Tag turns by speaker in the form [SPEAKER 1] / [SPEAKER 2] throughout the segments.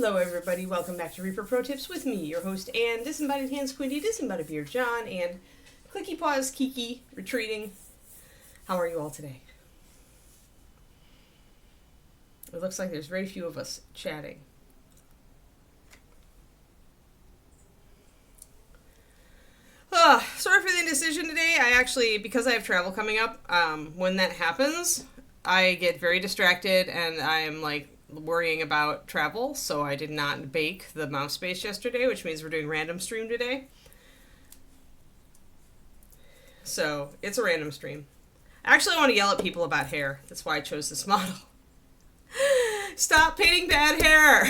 [SPEAKER 1] Hello everybody, welcome back to RTB Pro-Tips with me, your host and disembodied hands Quinty, disembodied beard John, and clicky paws Kiki, retreating. How are you all today? It looks like there's very few of us chatting. Sorry for the indecision today. I actually, because I have travel coming up, when that happens, I get very distracted and I'm like worrying about travel, so I did not bake the mouse base yesterday, which means we're doing random stream today. So, it's a random stream. Actually, I want to yell at people about hair. That's why I chose this model. Stop painting bad hair!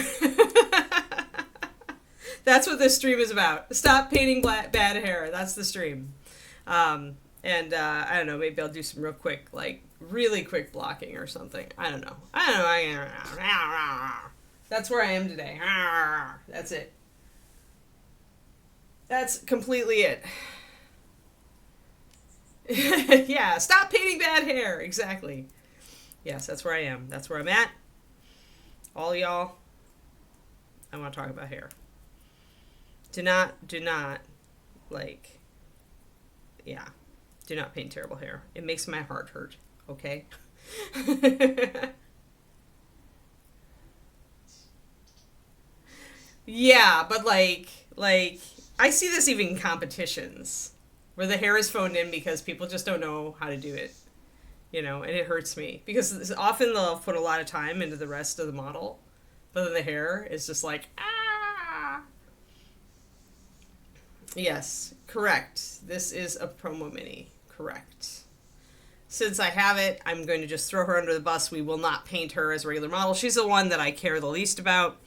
[SPEAKER 1] That's what this stream is about. Stop painting bad hair. That's the stream. I don't know, maybe I'll do some real quick, like, really quick blocking or something. I don't know. That's where I am today. That's it. That's completely it. Yeah, stop painting bad hair. Exactly. Yes, that's where I am. That's where I'm at. All y'all, I want to talk about hair. Do not, like, yeah. Do not paint terrible hair. It makes my heart hurt, okay? Yeah, but like, I see this even in competitions, where the hair is phoned in because people just don't know how to do it, you know, and it hurts me. Because often they'll put a lot of time into the rest of the model, but then the hair is just like, ah! Yes, correct. This is a promo mini. Correct. Since I have it, I'm going to just throw her under the bus. We will not paint her as a regular model. She's the one that I care the least about.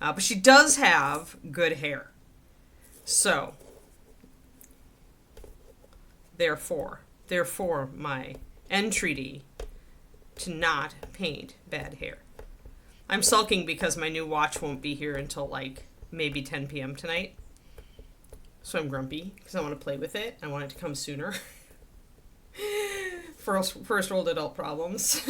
[SPEAKER 1] But she does have good hair. So, therefore, my entreaty to not paint bad hair. I'm sulking because my new watch won't be here until like maybe 10 p.m. tonight. So I'm grumpy because I want to play with it. I want it to come sooner. First world adult problems.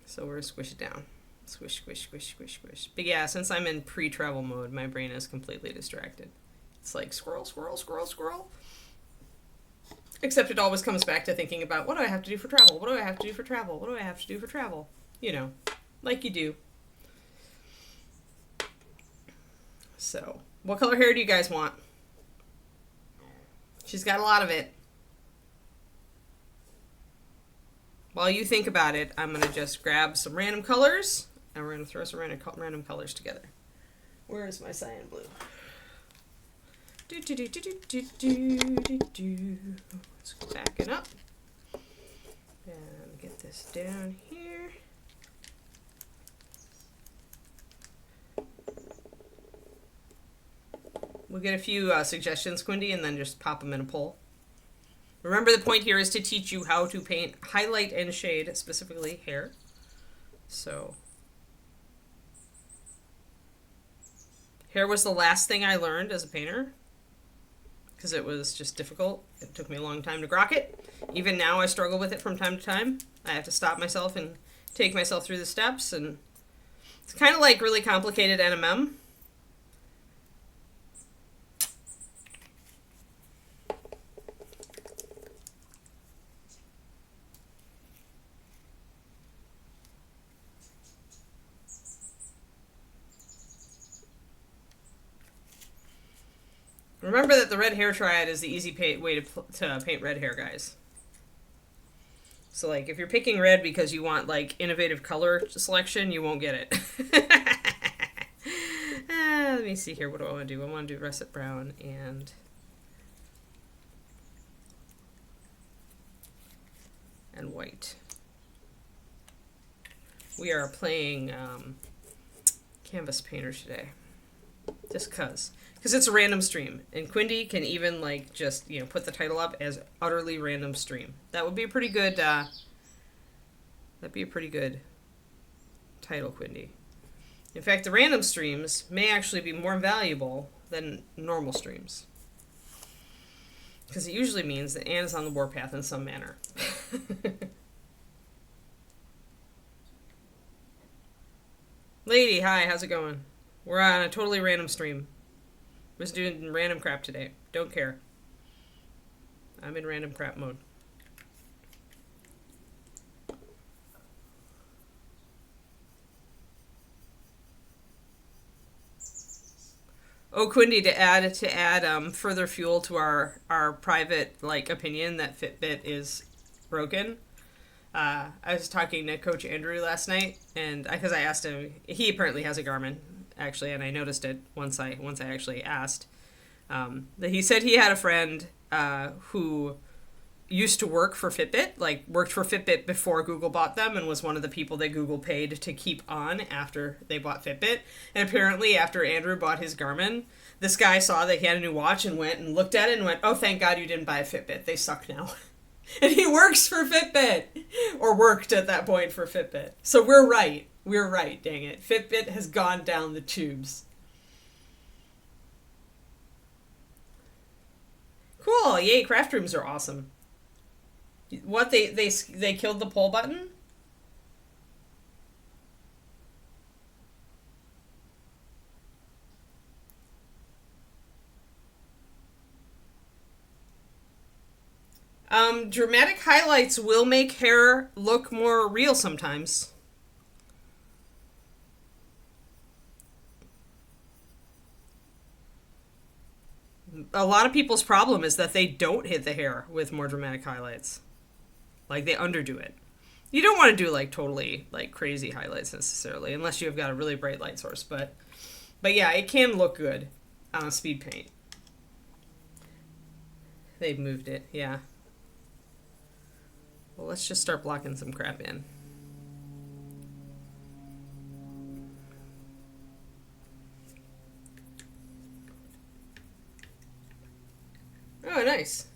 [SPEAKER 1] So we're gonna squish it down. Squish, squish, squish, squish, squish. But yeah, since I'm in pre-travel mode, my brain is completely distracted. It's like squirrel, squirrel, squirrel, squirrel. Except it always comes back to thinking about, what do I have to do for travel? What do I have to do for travel? What do I have to do for travel? You know, like you do. So, what color hair do you guys want? She's got a lot of it. While you think about it, I'm going to just grab some random colors, and we're going to throw some random colors together. Where is my cyan blue? Let's go backing up and get this down here. We'll get a few suggestions, Quinty, and then just pop them in a poll. Remember, the point here is to teach you how to paint, highlight, and shade, specifically hair. So, hair was the last thing I learned as a painter, because it was just difficult. It took me a long time to grok it. Even now I struggle with it from time to time. I have to stop myself and take myself through the steps, and it's kind of like really complicated NMM. Remember that the red hair triad is the easy way to paint red hair, guys. So, like, if you're picking red because you want, like, innovative color selection, you won't get it. Let me see here. What do I want to do? I want to do russet brown and white. We are playing Canvas Painter today. Just because it's a random stream, and Quinty can even like just, you know, put the title up as utterly random stream. That would be a pretty good title, Quinty. In fact, the random streams may actually be more valuable than normal streams. Because it usually means that Anne is on the warpath in some manner. Lady, hi, how's it going? We're on a totally random stream. We're just doing random crap today. Don't care. I'm in random crap mode. Oh, Quindy, to add further fuel to our private opinion that Fitbit is broken. I was talking to Coach Andrew last night, and because I asked him, he apparently has a Garmin, actually, and I noticed it once I actually asked. That he said he had a friend who used to work for Fitbit, worked for Fitbit before Google bought them, and was one of the people that Google paid to keep on after they bought Fitbit. And apparently, after Andrew bought his Garmin, this guy saw that he had a new watch and went and looked at it and went, "Oh, thank God you didn't buy a Fitbit. They suck now." And he works for Fitbit, or worked at that point for Fitbit. So we're right. We're right, dang it. Fitbit has gone down the tubes. Cool. Yay, craft rooms are awesome. What, they killed the poll button? Dramatic highlights will make hair look more real sometimes. A lot of people's problem is that they don't hit the hair with more dramatic highlights. Like, they underdo it. You don't want to do totally crazy highlights necessarily, unless you've got a really bright light source. But yeah, it can look good on a speed paint. They've moved it, yeah. Well, let's just start blocking some crap in. Oh, nice.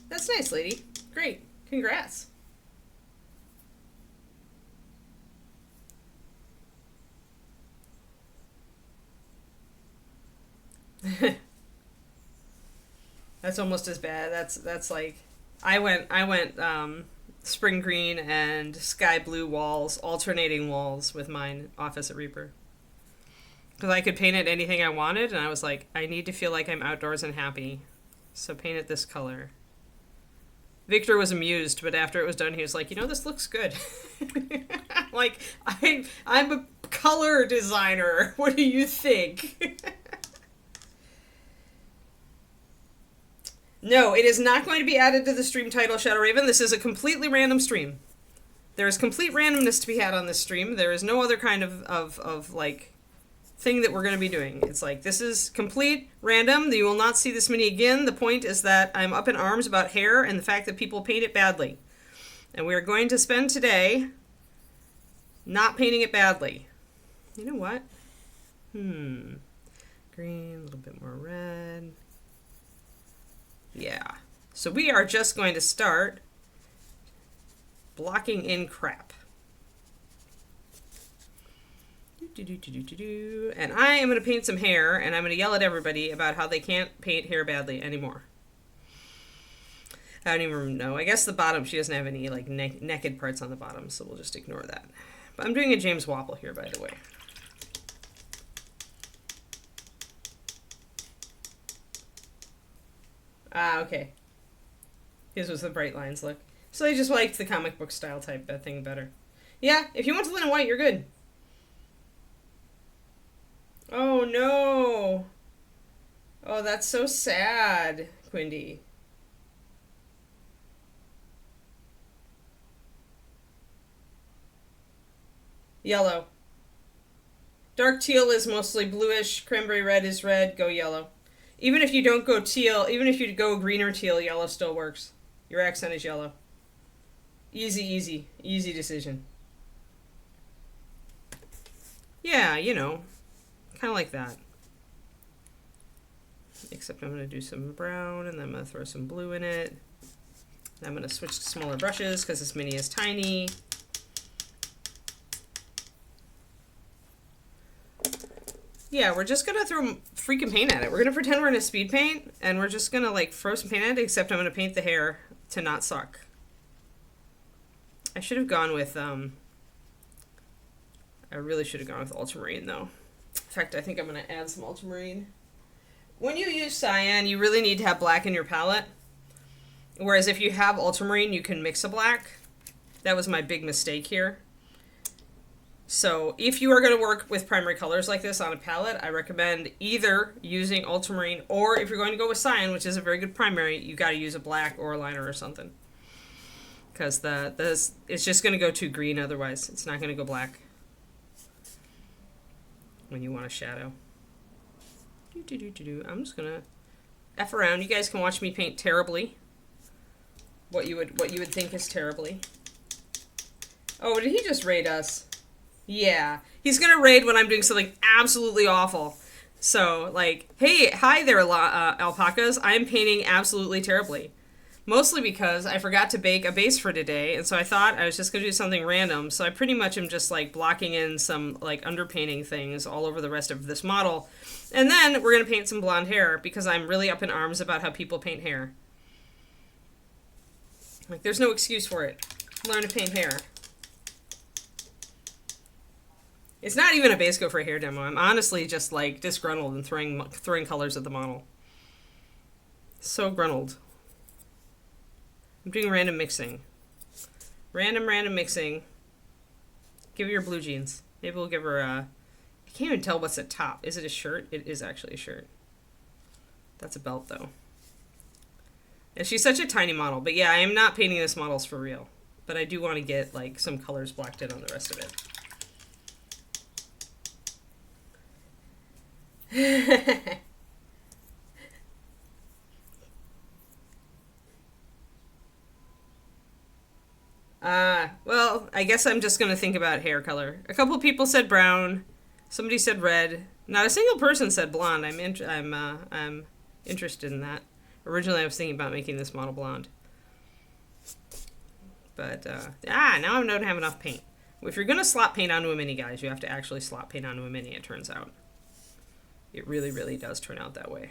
[SPEAKER 1] That's nice, lady. Great. Congrats. That's almost as bad. That's like I went spring green and sky blue walls, alternating walls with mine Office at Reaper. Because I could paint it anything I wanted, and I was like, I need to feel like I'm outdoors and happy. So paint it this color. Victor was amused, but after it was done, he was like, this looks good. Like, I'm a color designer. What do you think? No, it is not going to be added to the stream title, Shadow Raven. This is a completely random stream. There is complete randomness to be had on this stream. There is no other kind of thing that we're going to be doing. It's this is complete random. You will not see this mini again. The point is that I'm up in arms about hair and the fact that people paint it badly. And we are going to spend today not painting it badly. You know what? Green, a little bit more red. Yeah. So we are just going to start blocking in crap. And I am going to paint some hair, and I'm going to yell at everybody about how they can't paint hair badly anymore. I don't even know. I guess the bottom, she doesn't have any naked parts on the bottom, so we'll just ignore that. But I'm doing a James Wapple here, by the way. Ah, okay. His was the bright lines look. So I just liked the comic book style type thing better. Yeah, if you want to linen white, you're good. Oh, no. Oh, that's so sad, Quindy. Yellow. Dark teal is mostly bluish. Cranberry red is red. Go yellow. Even if you don't go teal, even if you go green or teal, yellow still works. Your accent is yellow. Easy, easy. Easy decision. Yeah, kind of like that. Except I'm going to do some brown, and then I'm going to throw some blue in it. I'm going to switch to smaller brushes because this mini is tiny. Yeah, we're just gonna throw freaking paint at it. We're gonna pretend we're in a speed paint, and we're just gonna like throw some paint at it, except I'm gonna paint the hair to not suck. I should have gone with, I really should have gone with ultramarine though. In fact, I think I'm gonna add some ultramarine. When you use cyan, you really need to have black in your palette. Whereas if you have ultramarine, you can mix a black. That was my big mistake here. So if you are going to work with primary colors like this on a palette, I recommend either using ultramarine, or if you're going to go with cyan, which is a very good primary, you got to use a black or a liner or something. Because it's just going to go too green otherwise. It's not going to go black when you want a shadow. I'm just going to F around. You guys can watch me paint terribly. What you would think is terribly. Oh, did he just raid us? Yeah, he's gonna raid when I'm doing something absolutely awful. So, like, hey, hi there, alpacas. I'm painting absolutely terribly. Mostly because I forgot to bake a base for today, and so I thought I was just gonna do something random. So I pretty much am just, like, blocking in some, like, underpainting things all over the rest of this model. And then we're gonna paint some blonde hair, because I'm really up in arms about how people paint hair. Like, there's no excuse for it. Learn to paint hair. It's not even a base coat for a hair demo. I'm honestly just like disgruntled and throwing colors at the model. So gruntled. I'm doing random mixing. Random mixing. Give her your blue jeans. Maybe we'll give her a... I can't even tell what's at top. Is it a shirt? It is actually a shirt. That's a belt though. And she's such a tiny model. But yeah, I am not painting this models for real. But I do want to get like some colors blacked in on the rest of it. Well, I guess I'm just gonna think about hair color. A couple people said brown. Somebody said red. Not a single person said blonde. I'm interested in that. Originally, I was thinking about making this model blonde. But, now I don't have enough paint. If you're gonna slop paint onto a mini, guys, you have to actually slop paint onto a mini, it turns out. It really, really does turn out that way.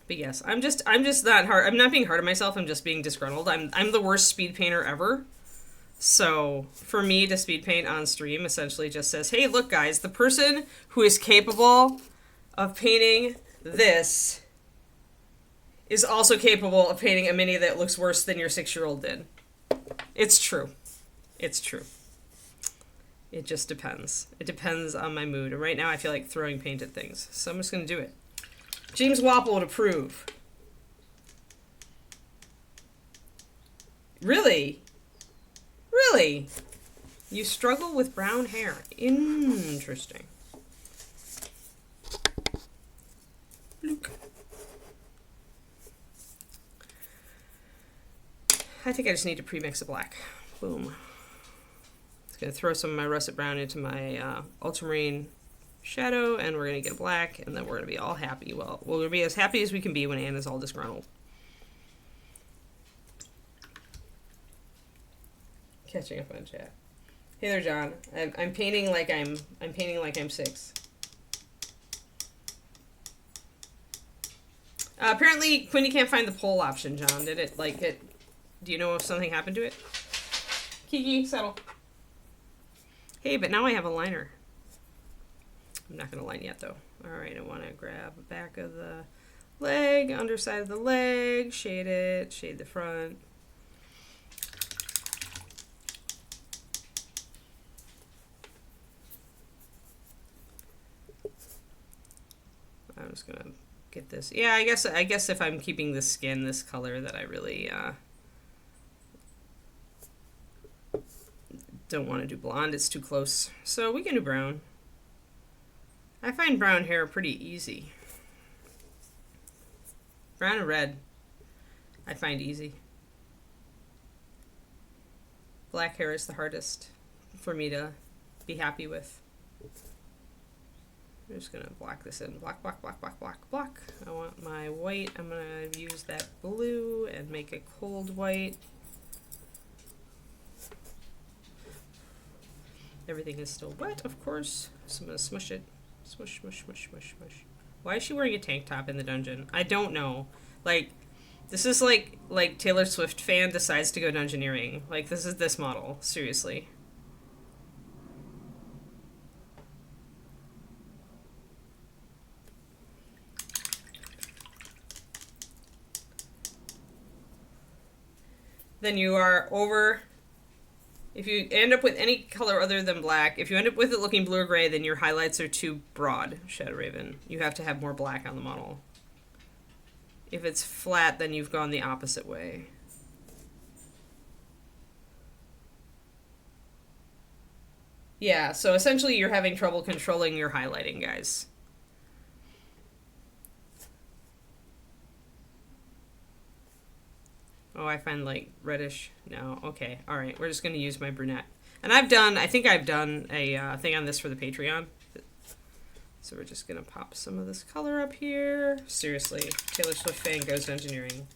[SPEAKER 1] But yes, I'm just not hard. I'm not being hard on myself. I'm just being disgruntled. I'm the worst speed painter ever. So for me to speed paint on stream essentially just says, hey, look, guys, the person who is capable of painting this is also capable of painting a mini that looks worse than your 6-year-old did. It's true. It's true. It just depends. It depends on my mood. And right now I feel like throwing paint at things. So I'm just going to do it. James Wapple would approve. Really? Really? You struggle with brown hair. Interesting. Look. I think I just need to pre-mix a black. Boom. Just gonna throw some of my russet brown into my ultramarine shadow, and we're gonna get a black, and then we're gonna be all happy. Well, we're gonna be as happy as we can be when Anna's all disgruntled. Catching up on chat. Hey there, John. I'm painting like I'm painting like I'm 6. Apparently, Quinny can't find the poll option, John. Did it, like, it... Do you know if something happened to it? Kiki, settle. Hey, but now I have a liner. I'm not going to line yet, though. Alright, I want to grab the back of the leg, underside of the leg, shade it, shade the front. I'm just going to get this. Yeah, I guess if I'm keeping the skin this color that I really don't want to do blonde. It's too close. So we can do brown. I find brown hair pretty easy. Brown and red I find easy. Black hair is the hardest for me to be happy with. I'm just gonna block this in. Block, block, block, block, block, block. I want my white. I'm gonna use that blue and make a cold white. Everything is still wet, of course. So I'm gonna smush it. Smush, smush, smush, smush, smush. Why is she wearing a tank top in the dungeon? I don't know. Like, this is like Taylor Swift fan decides to go dungeoneering. Like, this is this model. Seriously. Then you are over. If you end up with any color other than black, if you end up with it looking blue or gray, then your highlights are too broad, Shadow Raven. You have to have more black on the model. If it's flat, then you've gone the opposite way. Yeah, so essentially you're having trouble controlling your highlighting, guys. Oh, I find like reddish. No, okay. All right, we're just going to use my brunette. And I think I've done a thing on this for the Patreon. So we're just going to pop some of this color up here. Seriously, Taylor Swift fan goes engineering.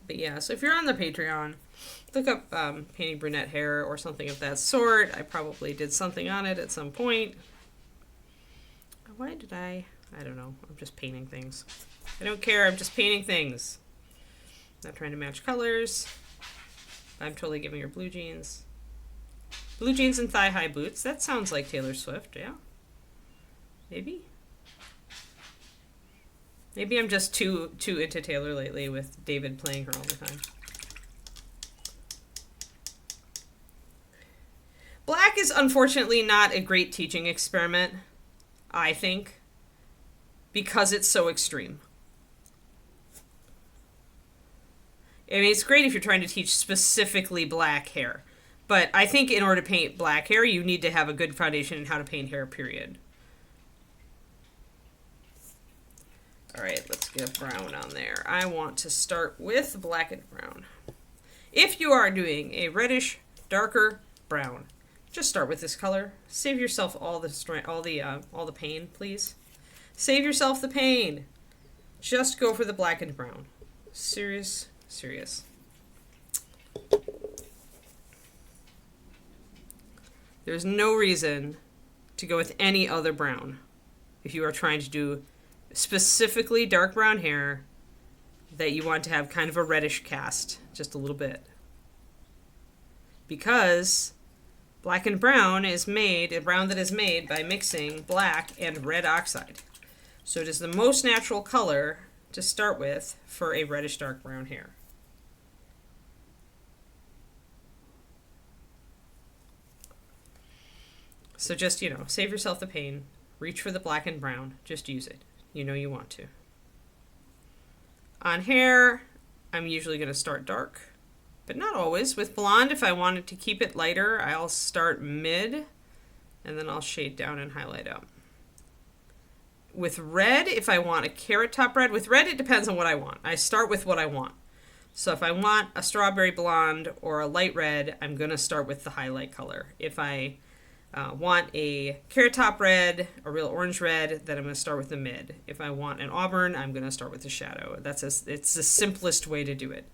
[SPEAKER 1] But yeah, so if you're on the Patreon, look up painting brunette hair or something of that sort. I probably did something on it at some point. Why did I don't know. I'm just painting things. I don't care. I'm just painting things. Not trying to match colors. I'm totally giving her blue jeans. Blue jeans and thigh-high boots. That sounds like Taylor Swift, yeah. Maybe. Maybe I'm just too into Taylor lately with David playing her all the time. Black is unfortunately not a great teaching experiment, I think, because it's so extreme. I mean, it's great if you're trying to teach specifically black hair. But I think in order to paint black hair, you need to have a good foundation in how to paint hair, period. All right, let's get brown on there. I want to start with black and brown. If you are doing a reddish, darker brown, just start with this color. Save yourself all the pain, please. Save yourself the pain. Just go for the black and brown. Serious. There's no reason to go with any other brown if you are trying to do specifically dark brown hair that you want to have kind of a reddish cast, just a little bit. Because black and brown is made, a brown that is made by mixing black and red oxide. So it is the most natural color to start with for a reddish dark brown hair. So just, save yourself the pain. Reach for the black and brown. Just use it. You know you want to. On hair, I'm usually going to start dark, but not always. With blonde, if I wanted to keep it lighter, I'll start mid, and then I'll shade down and highlight up. With red, if I want a carrot top red, with red it depends on what I want. I start with what I want. So if I want a strawberry blonde or a light red, I'm going to start with the highlight color. If I want a carrot top red, a real orange red, then I'm going to start with the mid. If I want an auburn, I'm going to start with the shadow. It's the simplest way to do it,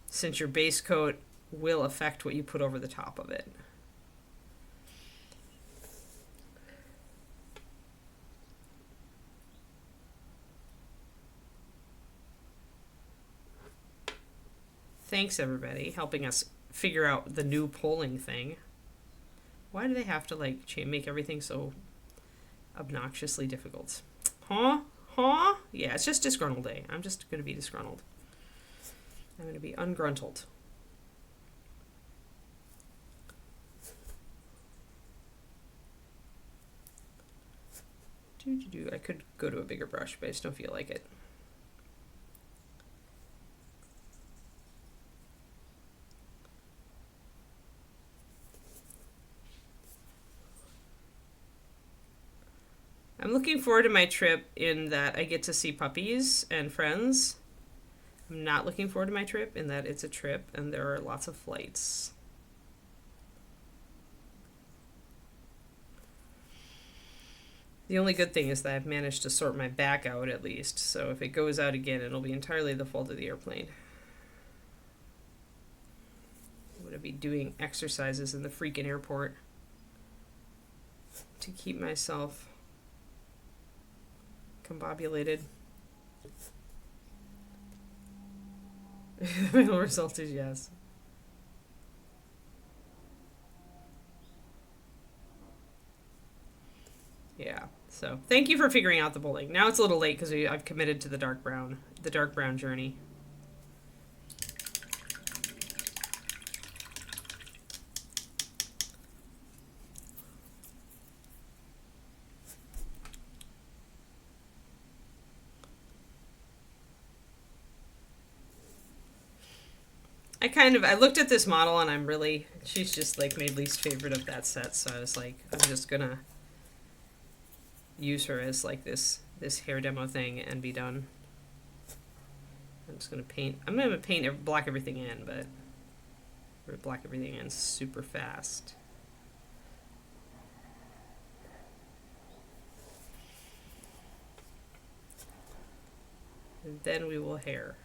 [SPEAKER 1] since your base coat will affect what you put over the top of it. Thanks, everybody, helping us figure out the new polling thing. Why do they have to, make everything so obnoxiously difficult? Huh? Yeah, it's just disgruntled day. I'm just going to be disgruntled. I'm going to be ungruntled. I could go to a bigger brush, but I just don't feel like it. I'm looking forward to my trip in that I get to see puppies and friends. I'm not looking forward to my trip in that it's a trip and there are lots of flights. The only good thing is that I've managed to sort my back out at least, so if it goes out again, it'll be entirely the fault of the airplane. to be doing exercises in the freaking airport to keep myself combobulated. The final result is yes. Yeah. So thank you for figuring out the bowling. Now it's a little late because I've committed to the dark brown journey. I looked at this model and she's just like my least favorite of that set. So I was like, I'm just gonna use her as like this hair demo thing and be done. I'm just gonna paint. I'm gonna block everything in, but block everything in super fast. And then we will hair.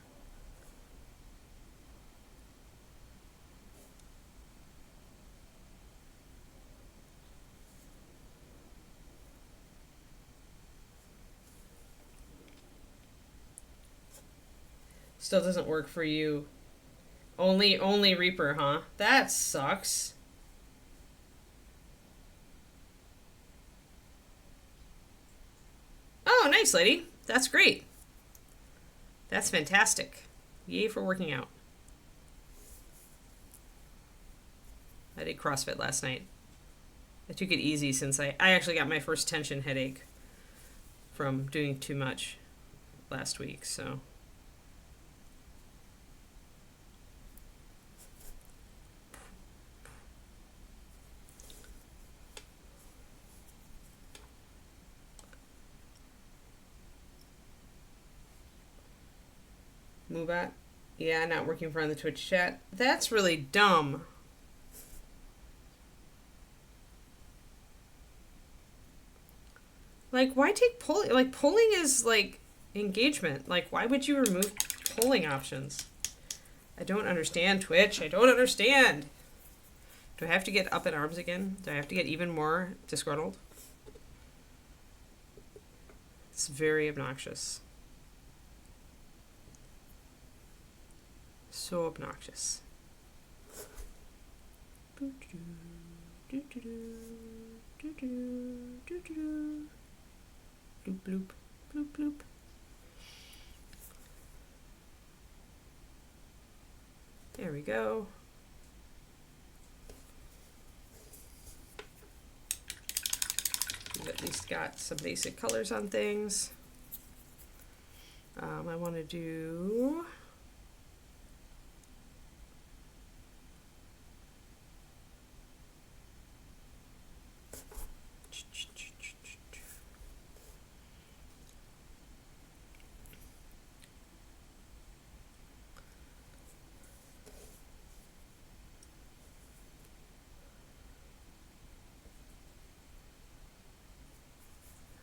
[SPEAKER 1] Still doesn't work for you. Only Reaper, huh? That sucks. Oh, nice, lady. That's great. That's fantastic. Yay for working out. I did CrossFit last night. I took it easy since I actually got my first tension headache from doing too much last week, so... Mubat? Yeah, not working for on the Twitch chat. That's really dumb. Like, why take polling? Like, polling is, like, engagement. Like, why would you remove polling options? I don't understand, Twitch. I don't understand. Do I have to get up in arms again? Do I have to get even more disgruntled? It's very obnoxious. So obnoxious. Bloop, bloop, bloop, bloop. There we go. We've at least got some basic colors on things. I want to do...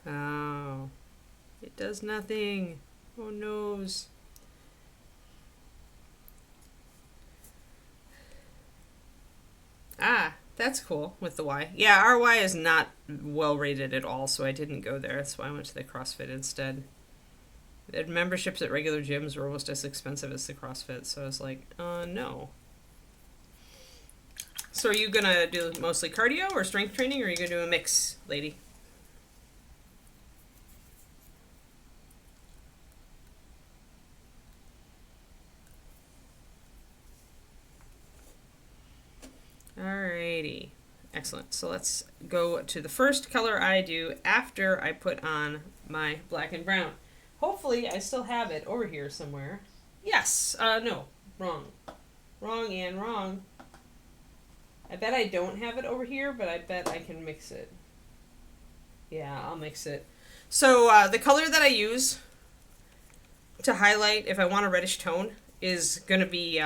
[SPEAKER 1] Oh, it does nothing. Oh, noes. Ah, that's cool with the Y. Yeah, our Y is not well rated at all, so I didn't go there. That's why I went to the CrossFit instead. The memberships at regular gyms were almost as expensive as the CrossFit, so I was like, no. So are you gonna do mostly cardio or strength training, or are you gonna do a mix, lady? Alrighty. Excellent. So let's go to the first color I do after I put on my black and brown. Hopefully I still have it over here somewhere. Yes. No. Wrong. Wrong and wrong. I bet I don't have it over here, but I bet I can mix it. Yeah, I'll mix it. So the color that I use to highlight if I want a reddish tone is going to be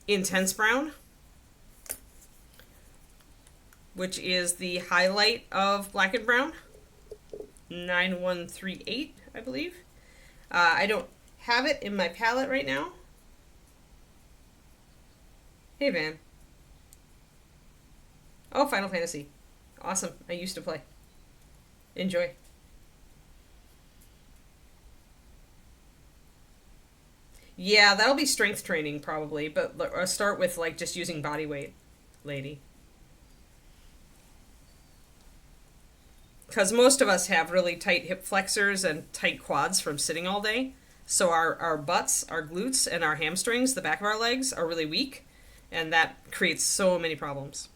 [SPEAKER 1] intense brown, which is the highlight of black and brown, 9138, I believe. I don't have it in my palette right now. Hey, Van. Oh, Final Fantasy. Awesome. I used to play. Enjoy. Yeah, that'll be strength training probably, but start with like just using body weight, lady. Because most of us have really tight hip flexors and tight quads from sitting all day. So our butts, our glutes, and our hamstrings, the back of our legs, are really weak. And that creates so many problems.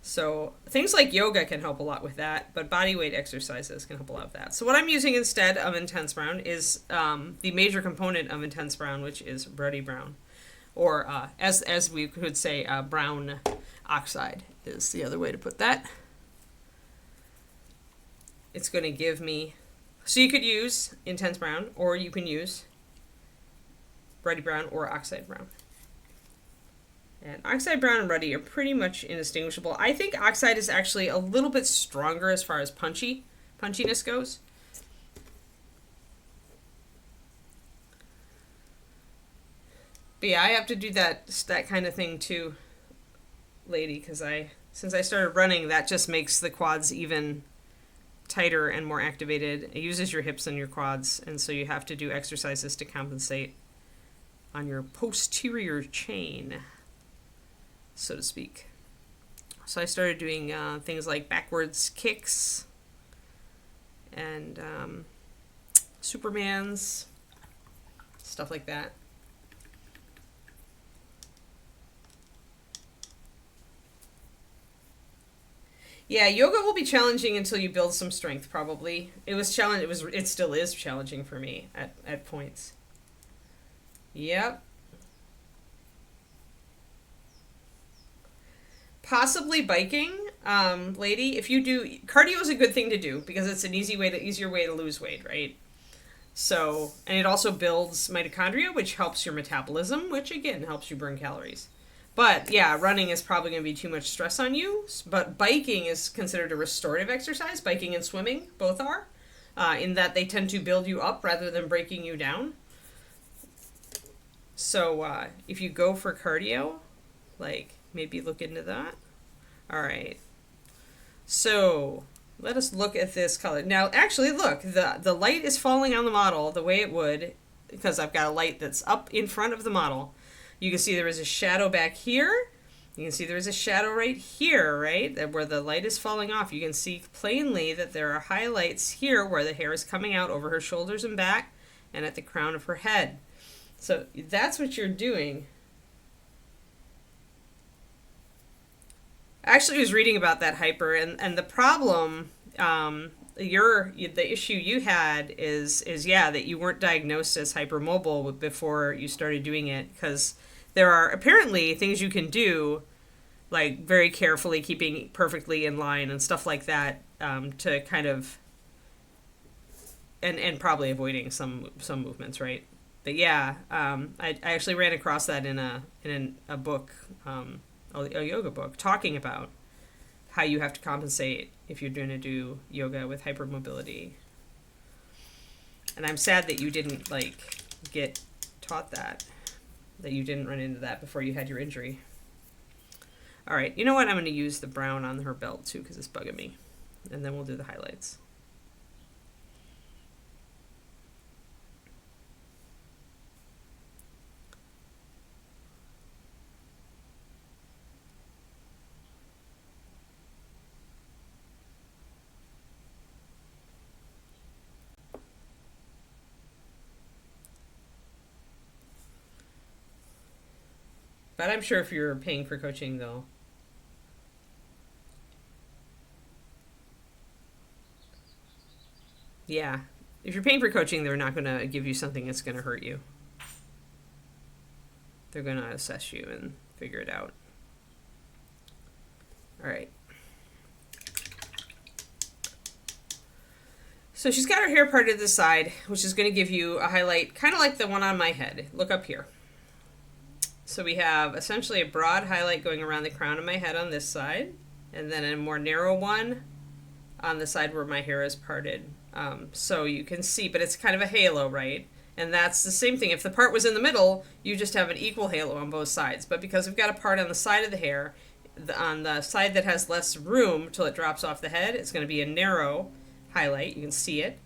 [SPEAKER 1] So things like yoga can help a lot with that, but body weight exercises can help a lot with that. So what I'm using instead of Intense Brown is the major component of Intense Brown, which is Ruddy Brown, or as we could say, brown oxide is the other way to put that. It's going to give me, so you could use Intense Brown, or you can use Ruddy Brown or Oxide Brown. And Oxide Brown and Ruddy are pretty much indistinguishable. I think Oxide is actually a little bit stronger as far as punchiness goes. But yeah, I have to do that kind of thing too, lady, because since I started running, that just makes the quads even tighter and more activated. It uses your hips and your quads, and so you have to do exercises to compensate on your posterior chain, so to speak. So I started doing things like backwards kicks and Supermans, stuff like that. Yeah, yoga will be challenging until you build some strength. Probably it still is challenging for me at points. Yep. Possibly biking, lady. If you do cardio is a good thing to do because it's an easier way to lose weight, right? So, and it also builds mitochondria, which helps your metabolism, which again helps you burn calories. But yeah, running is probably going to be too much stress on you. But biking is considered a restorative exercise. Biking and swimming both are, in that they tend to build you up rather than breaking you down. So if you go for cardio, like maybe look into that. All right. So let us look at this color. Now, actually, look, the light is falling on the model the way it would because I've got a light that's up in front of the model. You can see there is a shadow back here. You can see there is a shadow right here, right? Where the light is falling off. You can see plainly that there are highlights here where the hair is coming out over her shoulders and back and at the crown of her head. So that's what you're doing. Actually, I was reading about that hyper, and the problem, the issue you had is yeah, that you weren't diagnosed as hypermobile before you started doing it, because there are apparently things you can do, like very carefully keeping perfectly in line and stuff like that, to kind of, and probably avoiding some movements, right? But yeah, I actually ran across that in a book, a yoga book, talking about how you have to compensate if you're going to do yoga with hypermobility. And I'm sad that you didn't get taught that you didn't run into that before you had your injury. All right, you know what? I'm going to use the brown on her belt too because it's bugging me, and then we'll do the highlights. But I'm sure if you're paying for coaching, though. Yeah. If you're paying for coaching, they're not going to give you something that's going to hurt you. They're going to assess you and figure it out. All right. So she's got her hair parted to the side, which is going to give you a highlight, kind of like the one on my head. Look up here. So we have essentially a broad highlight going around the crown of my head on this side, and then a more narrow one on the side where my hair is parted. So you can see, but it's kind of a halo, right? And that's the same thing. If the part was in the middle, you just have an equal halo on both sides. But because we've got a part on the side of the hair, on the side that has less room till it drops off the head, it's going to be a narrow highlight. You can see it.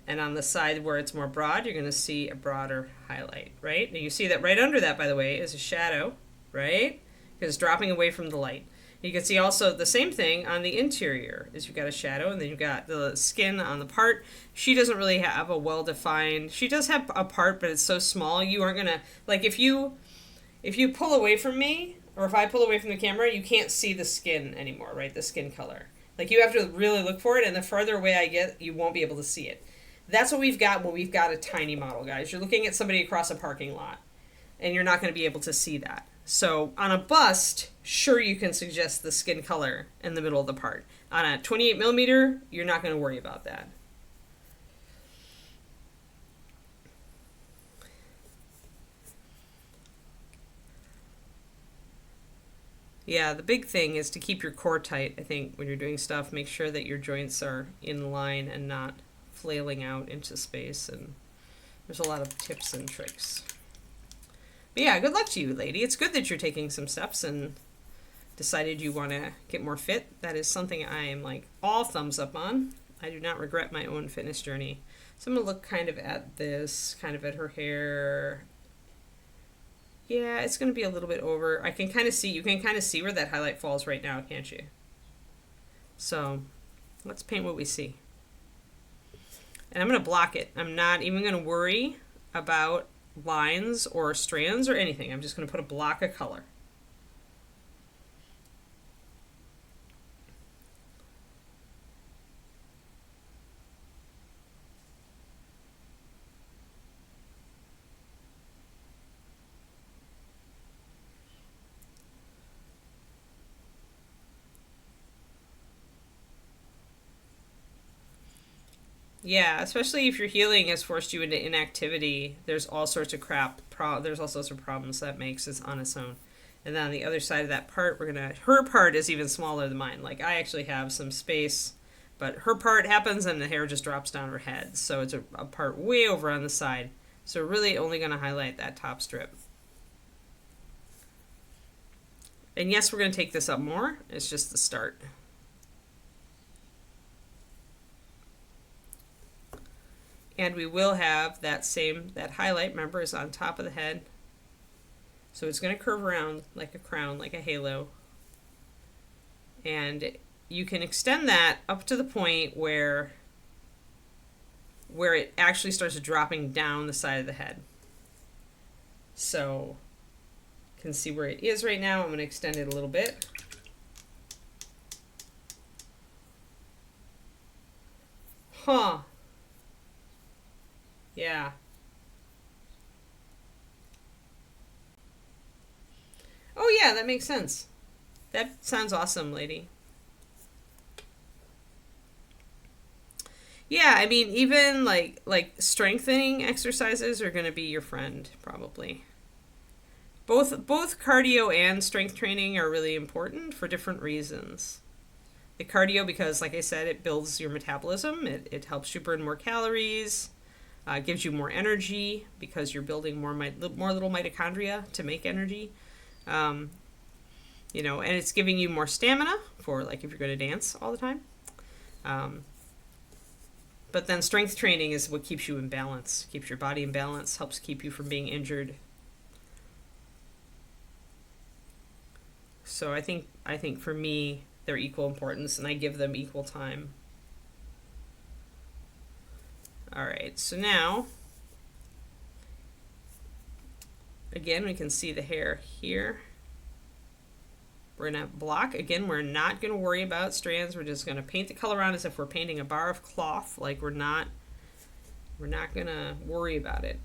[SPEAKER 1] And on the side where it's more broad, you're going to see a broader highlight, right? And you see that right under that, by the way, is a shadow, right? Because it's dropping away from the light. You can see also the same thing on the interior, is you've got a shadow, and then you've got the skin on the part. She doesn't really have a well-defined, she does have a part, but it's so small, you aren't going to, like if you pull away from me, or if I pull away from the camera, you can't see the skin anymore, right? The skin color. Like you have to really look for it, and the farther away I get, you won't be able to see it. That's what we've got when we've got a tiny model, guys. You're looking at somebody across a parking lot, and you're not going to be able to see that. So on a bust, sure, you can suggest the skin color in the middle of the part. On a 28 millimeter, you're not going to worry about that. Yeah, the big thing is to keep your core tight, I think, when you're doing stuff. Make sure that your joints are in line and not flailing out into space. And there's a lot of tips and tricks. But yeah, good luck to you, lady. It's good that you're taking some steps and decided you want to get more fit. That is something I am like all thumbs up on. I do not regret my own fitness journey. So I'm going to look kind of at this, kind of at her hair. Yeah, it's going to be a little bit over. I can kind of see, you can kind of see where that highlight falls right now, can't you? So let's paint what we see. And I'm going to block it. I'm not even going to worry about lines or strands or anything. I'm just going to put a block of color. Yeah, especially if your healing has forced you into inactivity, there's all sorts of there's all sorts of problems that makes this on its own. And then on the other side of that part, her part is even smaller than mine. Like I actually have some space, but her part happens and the hair just drops down her head. So it's a part way over on the side. So really only going to highlight that top strip. And yes, we're going to take this up more. It's just the start. And we will have that highlight, remember, is on top of the head. So it's going to curve around like a crown, like a halo. And you can extend that up to the point where it actually starts dropping down the side of the head. So you can see where it is right now. I'm going to extend it a little bit. Huh. Yeah. Oh yeah, that makes sense. That sounds awesome, lady. Yeah, I mean, even like strengthening exercises are going to be your friend, probably. Both cardio and strength training are really important for different reasons. The cardio, because like I said, it builds your metabolism. It helps you burn more calories. Gives you more energy because you're building more little mitochondria to make energy. You know, and it's giving you more stamina for like if you're going to dance all the time. But then strength training is what keeps you in balance, keeps your body in balance, helps keep you from being injured. So I think for me, they're equal importance, and I give them equal time. All right, so now, again, we can see the hair here. We're going to block. Again, we're not going to worry about strands. We're just going to paint the color on as if we're painting a bar of cloth. Like we're not going to worry about it.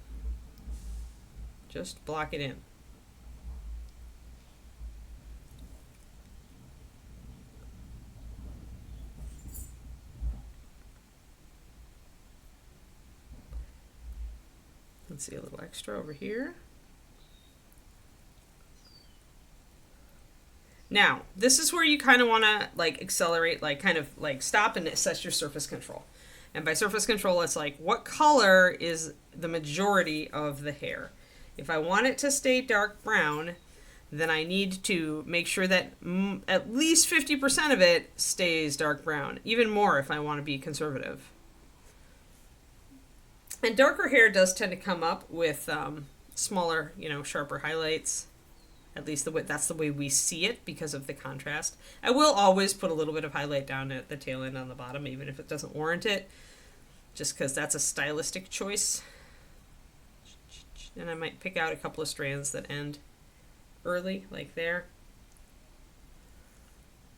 [SPEAKER 1] Just block it in. Let's see, a little extra over here. Now, this is where you kind of want to like accelerate, like kind of like stop and assess your surface control. And by surface control, it's like, what color is the majority of the hair? If I want it to stay dark brown, then I need to make sure that at least 50% of it stays dark brown. Even more if I want to be conservative. And darker hair does tend to come up with smaller, sharper highlights. At least that's the way we see it because of the contrast. I will always put a little bit of highlight down at the tail end on the bottom, even if it doesn't warrant it, just because that's a stylistic choice. And I might pick out a couple of strands that end early, like there.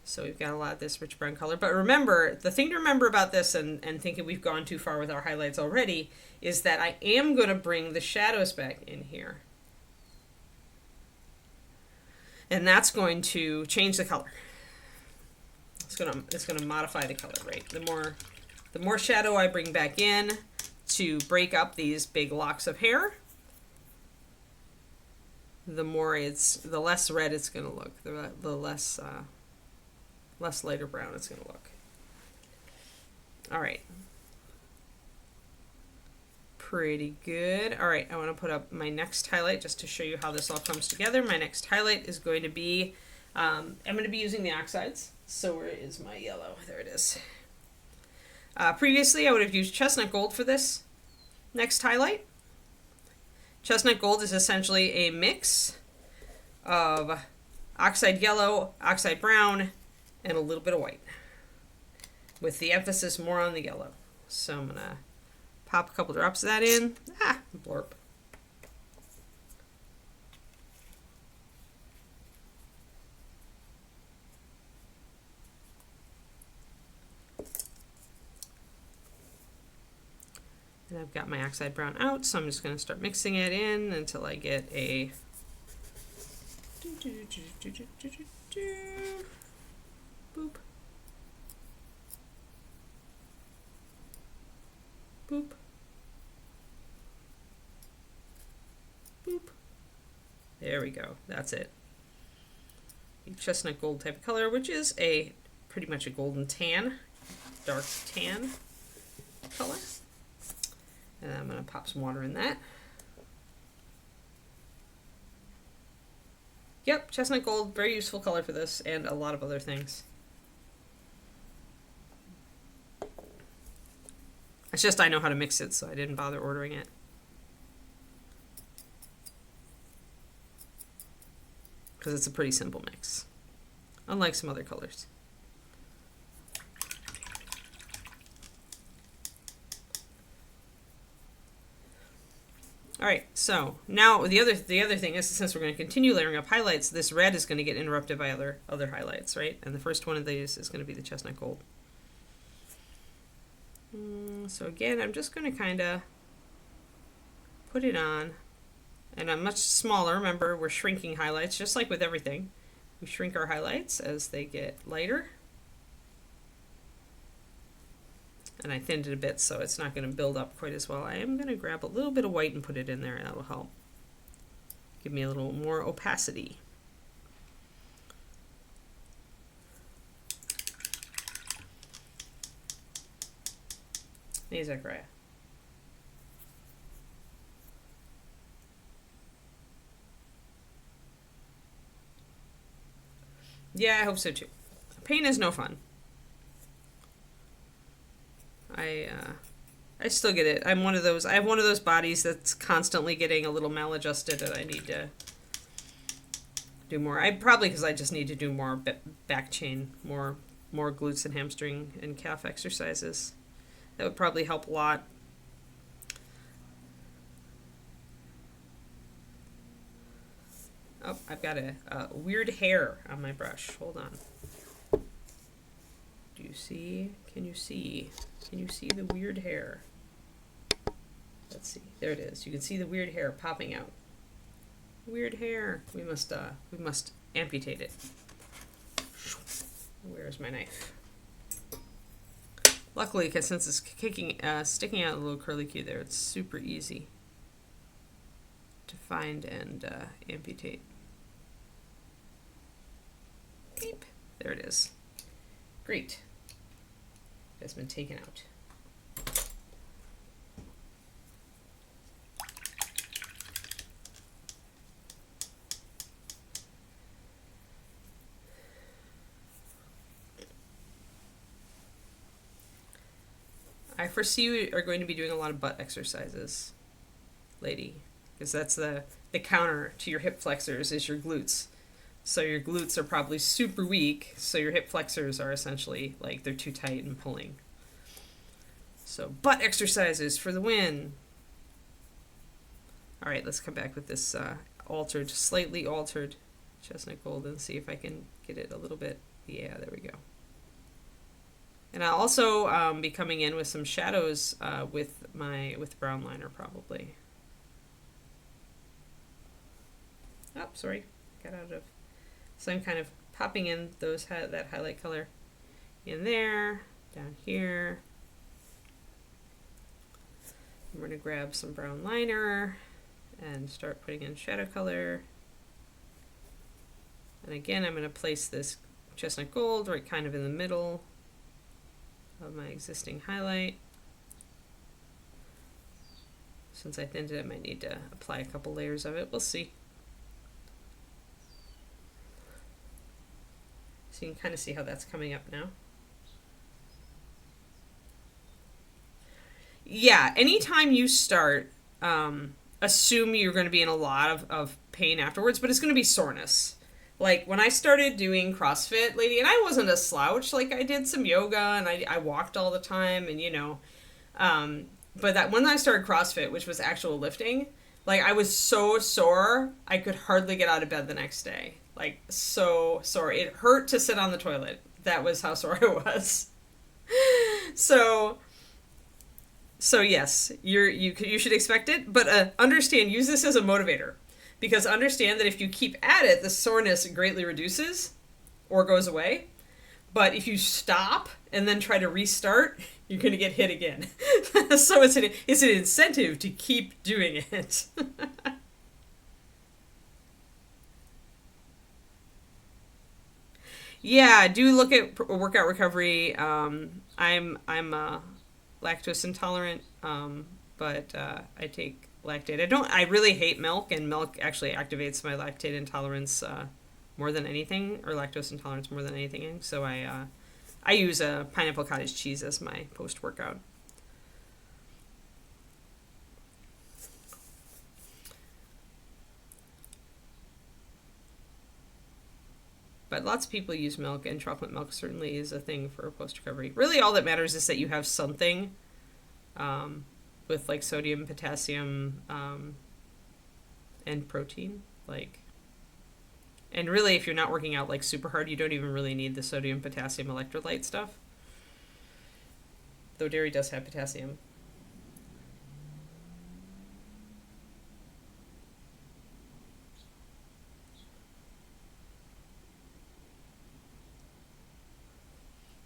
[SPEAKER 1] So we've got a lot of this rich brown color. But remember, the thing to remember about this, and thinking we've gone too far with our highlights already, is that I am going to bring the shadows back in here. And that's going to change the color. It's gonna modify the color, right? The more shadow I bring back in to break up these big locks of hair, the less red it's gonna look, the less lighter brown it's gonna look. All right. Pretty good. All right, I want to put up my next highlight just to show you how this all comes together. My next highlight is going to be, I'm going to be using the oxides. So where is my yellow? There it is. Previously, I would have used chestnut gold for this next highlight. Chestnut gold is essentially a mix of oxide yellow, oxide brown, and a little bit of white, with the emphasis more on the yellow. So I'm going to pop a couple drops of that in. Blurp. And I've got my oxide brown out, so I'm just going to start mixing it in until I get a boop. Boop. Boop. There we go. That's it. A chestnut gold type of color, which is pretty much a golden tan, dark tan color. And I'm going to pop some water in that. Yep, chestnut gold, very useful color for this and a lot of other things. It's just I know how to mix it, so I didn't bother ordering it. Because it's a pretty simple mix, unlike some other colors. All right, so now the other thing is, since we're going to continue layering up highlights, this red is going to get interrupted by other highlights, right? And the first one of these is going to be the chestnut gold. So again, I'm just going to kind of put it on, and I'm much smaller. Remember, we're shrinking highlights, just like with everything. We shrink our highlights as they get lighter. And I thinned it a bit, so it's not going to build up quite as well. I am going to grab a little bit of white and put it in there, and that will help give me a little more opacity. Is that correct? Yeah, I hope so too. Paint is no fun. I still get it. I have one of those bodies that's constantly getting a little maladjusted, and I need to do more. Because I just need to do more back chain, more glutes and hamstring and calf exercises. That would probably help a lot. Oh, I've got a weird hair on my brush. Hold on. Do you see? Can you see? Can you see the weird hair? Let's see. There it is. You can see the weird hair popping out. Weird hair. We must amputate it. Where's my knife? Luckily, because since it's sticking out a little curly Q there, it's super easy to find and amputate. Beep. There it is. Great. It's been taken out. I foresee you are going to be doing a lot of butt exercises, lady, because that's the counter to your hip flexors is your glutes. So your glutes are probably super weak, so your hip flexors are essentially like they're too tight and pulling. So butt exercises for the win. All right, let's come back with this slightly altered chestnut gold and see if I can get it a little bit. Yeah, there we go. And I'll also be coming in with some shadows with brown liner probably. Oh, sorry, got out of. So I'm kind of popping in that highlight color in there, down here. I'm going to grab some brown liner and start putting in shadow color. And again, I'm going to place this chestnut gold right kind of in the middle of my existing highlight. Since I thinned it, I might need to apply a couple layers of it. We'll see. So you can kind of see how that's coming up now. Yeah, anytime you start, assume you're going to be in a lot of pain afterwards, but it's going to be soreness. Like when I started doing CrossFit, lady, and I wasn't a slouch, like I did some yoga and I walked all the time and, you know, but that when I started CrossFit, which was actual lifting, like I was so sore, I could hardly get out of bed the next day. Like so sore. It hurt to sit on the toilet. That was how sore I was. So yes, you should expect it, but understand, use this as a motivator, because understand that if you keep at it, the soreness greatly reduces or goes away. But if you stop and then try to restart, you're going to get hit again. So it's an incentive to keep doing it. Yeah, do look at workout recovery. I'm lactose intolerant, but I take lactate. I really hate milk, and milk actually activates my lactate intolerance more than anything, or lactose intolerance more than anything. So I use a pineapple cottage cheese as my post-workout. But lots of people use milk, and chocolate milk certainly is a thing for post-recovery. Really, all that matters is that you have something with like sodium, potassium, and protein. And really, if you're not working out like super hard, you don't even really need the sodium, potassium, electrolyte stuff. Though dairy does have potassium.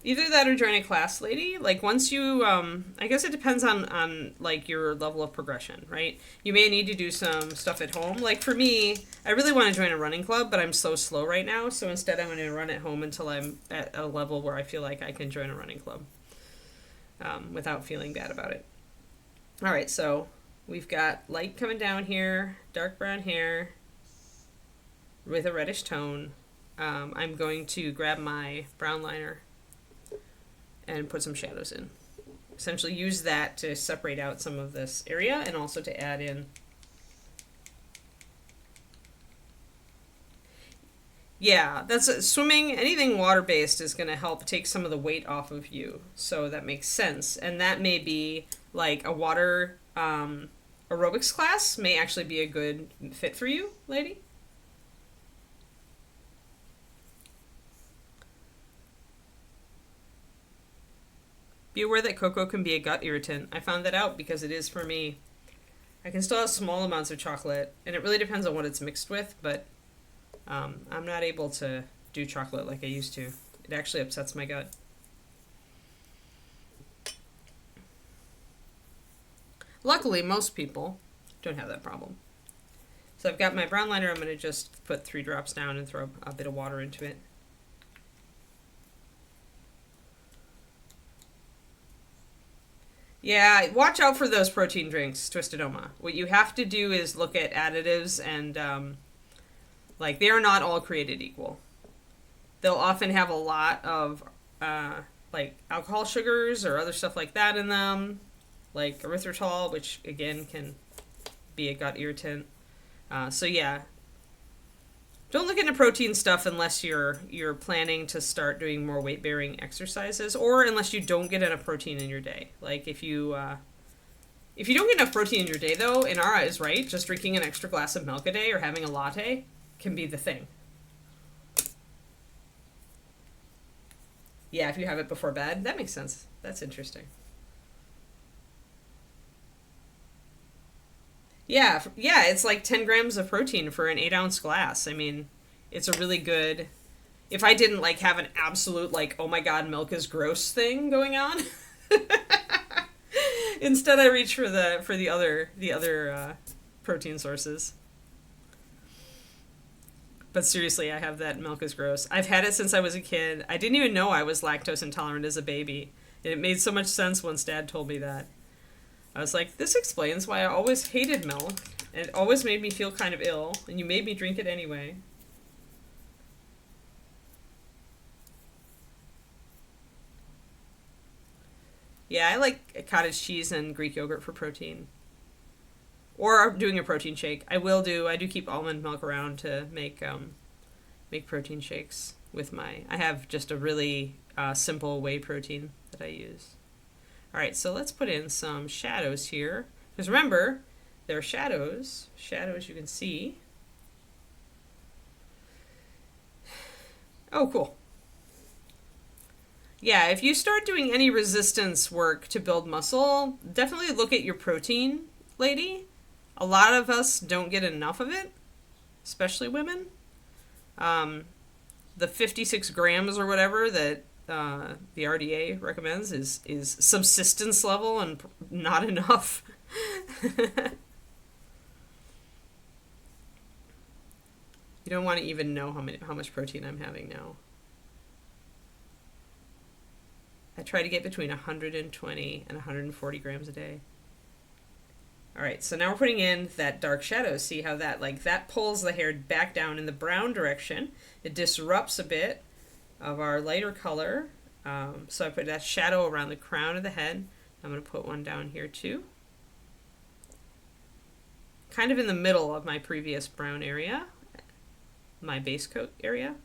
[SPEAKER 1] Either that or join a class, lady. Like once you, I guess it depends on like your level of progression, right? You may need to do some stuff at home. Like for me, I really want to join a running club, but I'm so slow right now. So instead I'm going to run at home until I'm at a level where I feel like I can join a running club without feeling bad about it. All right, so we've got light coming down here, dark brown hair with a reddish tone. I'm going to grab my brown liner and put some shadows in. Essentially use that to separate out some of this area and also to add in. Yeah, that's swimming. Anything water-based is going to help take some of the weight off of you. So that makes sense. And that may be like a water aerobics class may actually be a good fit for you, lady. Be aware that cocoa can be a gut irritant. I found that out because it is for me. I can still have small amounts of chocolate, and it really depends on what it's mixed with, but I'm not able to do chocolate like I used to. It actually upsets my gut. Luckily, most people don't have that problem. So I've got my brown liner. I'm going to just put 3 drops down and throw a bit of water into it. Yeah, watch out for those protein drinks, Twisted Oma. What you have to do is look at additives and, they are not all created equal. They'll often have a lot of like alcohol sugars or other stuff like that in them, like erythritol, which again can be a gut irritant. So yeah, don't look into protein stuff unless you're planning to start doing more weight bearing exercises, or unless you don't get enough protein in your day. Like if you don't get enough protein in your day, though, in our eyes, right, just drinking an extra glass of milk a day or having a latte can be the thing. Yeah, if you have it before bed, that makes sense. That's interesting. Yeah, it's like 10 grams of protein for an 8-ounce glass. I mean, it's a really good. If I didn't like have an absolute like, oh my god, milk is gross thing going on, instead I reach for the other protein sources. But seriously, I have that milk is gross. I've had it since I was a kid. I didn't even know I was lactose intolerant as a baby. And it made so much sense once Dad told me that. I was like, this explains why I always hated milk. And it always made me feel kind of ill. And you made me drink it anyway. Yeah, I like cottage cheese and Greek yogurt for protein. Or doing a protein shake. I do keep almond milk around to make protein shakes with my. I have just a really simple whey protein that I use. All right, so let's put in some shadows here. Because remember, there are shadows. Shadows you can see. Oh, cool. Yeah, if you start doing any resistance work to build muscle, definitely look at your protein, lady. A lot of us don't get enough of it, especially women. The 56 grams or whatever that the RDA recommends is subsistence level and not enough. You don't want to even know how much protein I'm having now. I try to get between 120 and 140 grams a day. All right, so now we're putting in that dark shadow. See how that pulls the hair back down in the brown direction. It disrupts a bit of our lighter color. So I put that shadow around the crown of the head. I'm going to put one down here too. Kind of in the middle of my previous brown area, my base coat area.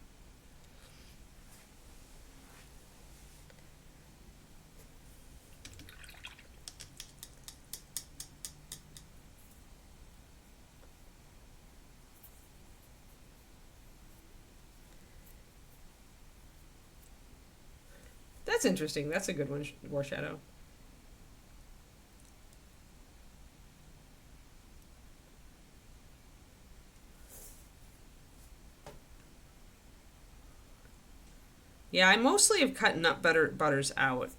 [SPEAKER 1] That's interesting. That's a good one, War Shadow. Yeah, I mostly have cut nut butters out.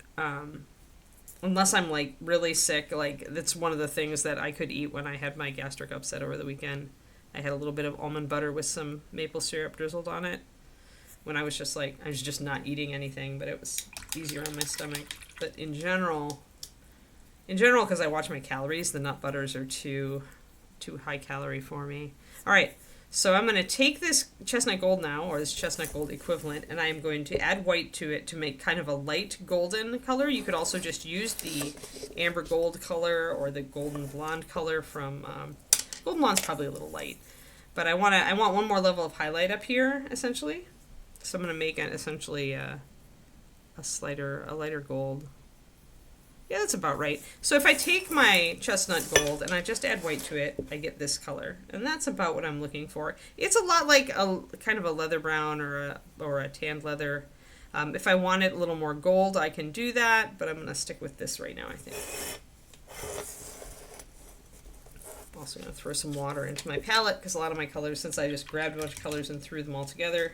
[SPEAKER 1] Unless I'm like really sick, like that's one of the things that I could eat when I had my gastric upset over the weekend. I had a little bit of almond butter with some maple syrup drizzled on it. When I was just not eating anything, but it was easier on my stomach. But in general, because I watch my calories, the nut butters are too high calorie for me. All right, so I'm going to take this chestnut gold now, or this chestnut gold equivalent, and I'm going to add white to it to make kind of a light golden color. You could also just use the amber gold color or the golden blonde color from golden blonde's probably a little light, but I want one more level of highlight up here essentially. So I'm going to make it essentially a lighter gold. Yeah, that's about right. So if I take my chestnut gold and I just add white to it, I get this color. And that's about what I'm looking for. It's a lot like a kind of a leather brown or a tanned leather. If I want it a little more gold, I can do that, but I'm going to stick with this right now, I think. I'm also going to throw some water into my palette because a lot of my colors, since I just grabbed a bunch of colors and threw them all together,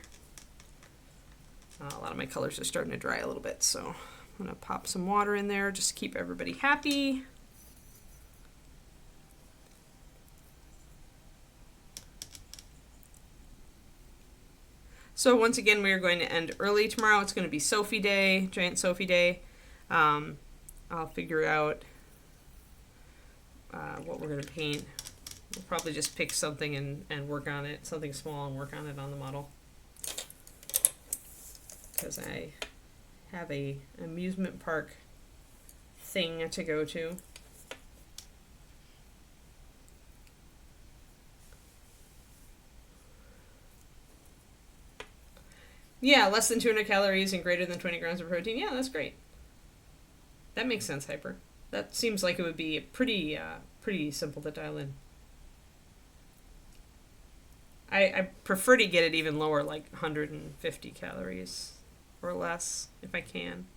[SPEAKER 1] a lot of my colors are starting to dry a little bit, so I'm going to pop some water in there just to keep everybody happy. So once again, we are going to end early tomorrow. It's going to be Sophie Day, Giant Sophie Day. I'll figure out what we're going to paint. We'll probably just pick something and work on it, something small, and work on it on the model. Because I have a amusement park thing to go to. Yeah, less than 200 calories and greater than 20 grams of protein. Yeah, that's great. That makes sense, Hyper. That seems like it would be pretty simple to dial in. I prefer to get it even lower, like 150 calories or less, if I can.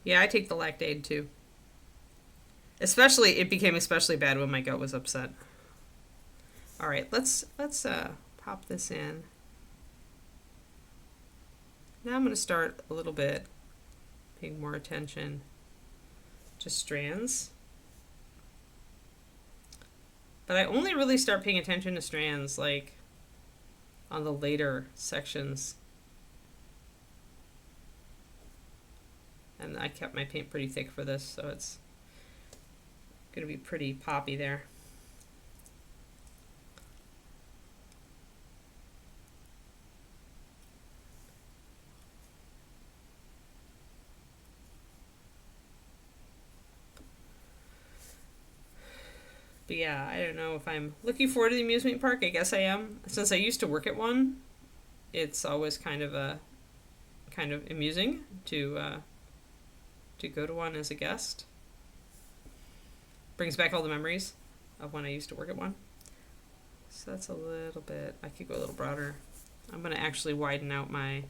[SPEAKER 1] Yeah, I take the Lactaid too. Especially, it became especially bad when my gut was upset. All right, let's pop this in. Now I'm going to start a little bit paying more attention to strands. But I only really start paying attention to strands like on the later sections. And I kept my paint pretty thick for this, so it's going to be pretty poppy there. But yeah, I don't know if I'm looking forward to the amusement park. I guess I am. Since I used to work at one, it's always kind of amusing to go to one as a guest. Brings back all the memories of when I used to work at one. So that's a little bit. I could go a little broader. I'm going to actually widen out my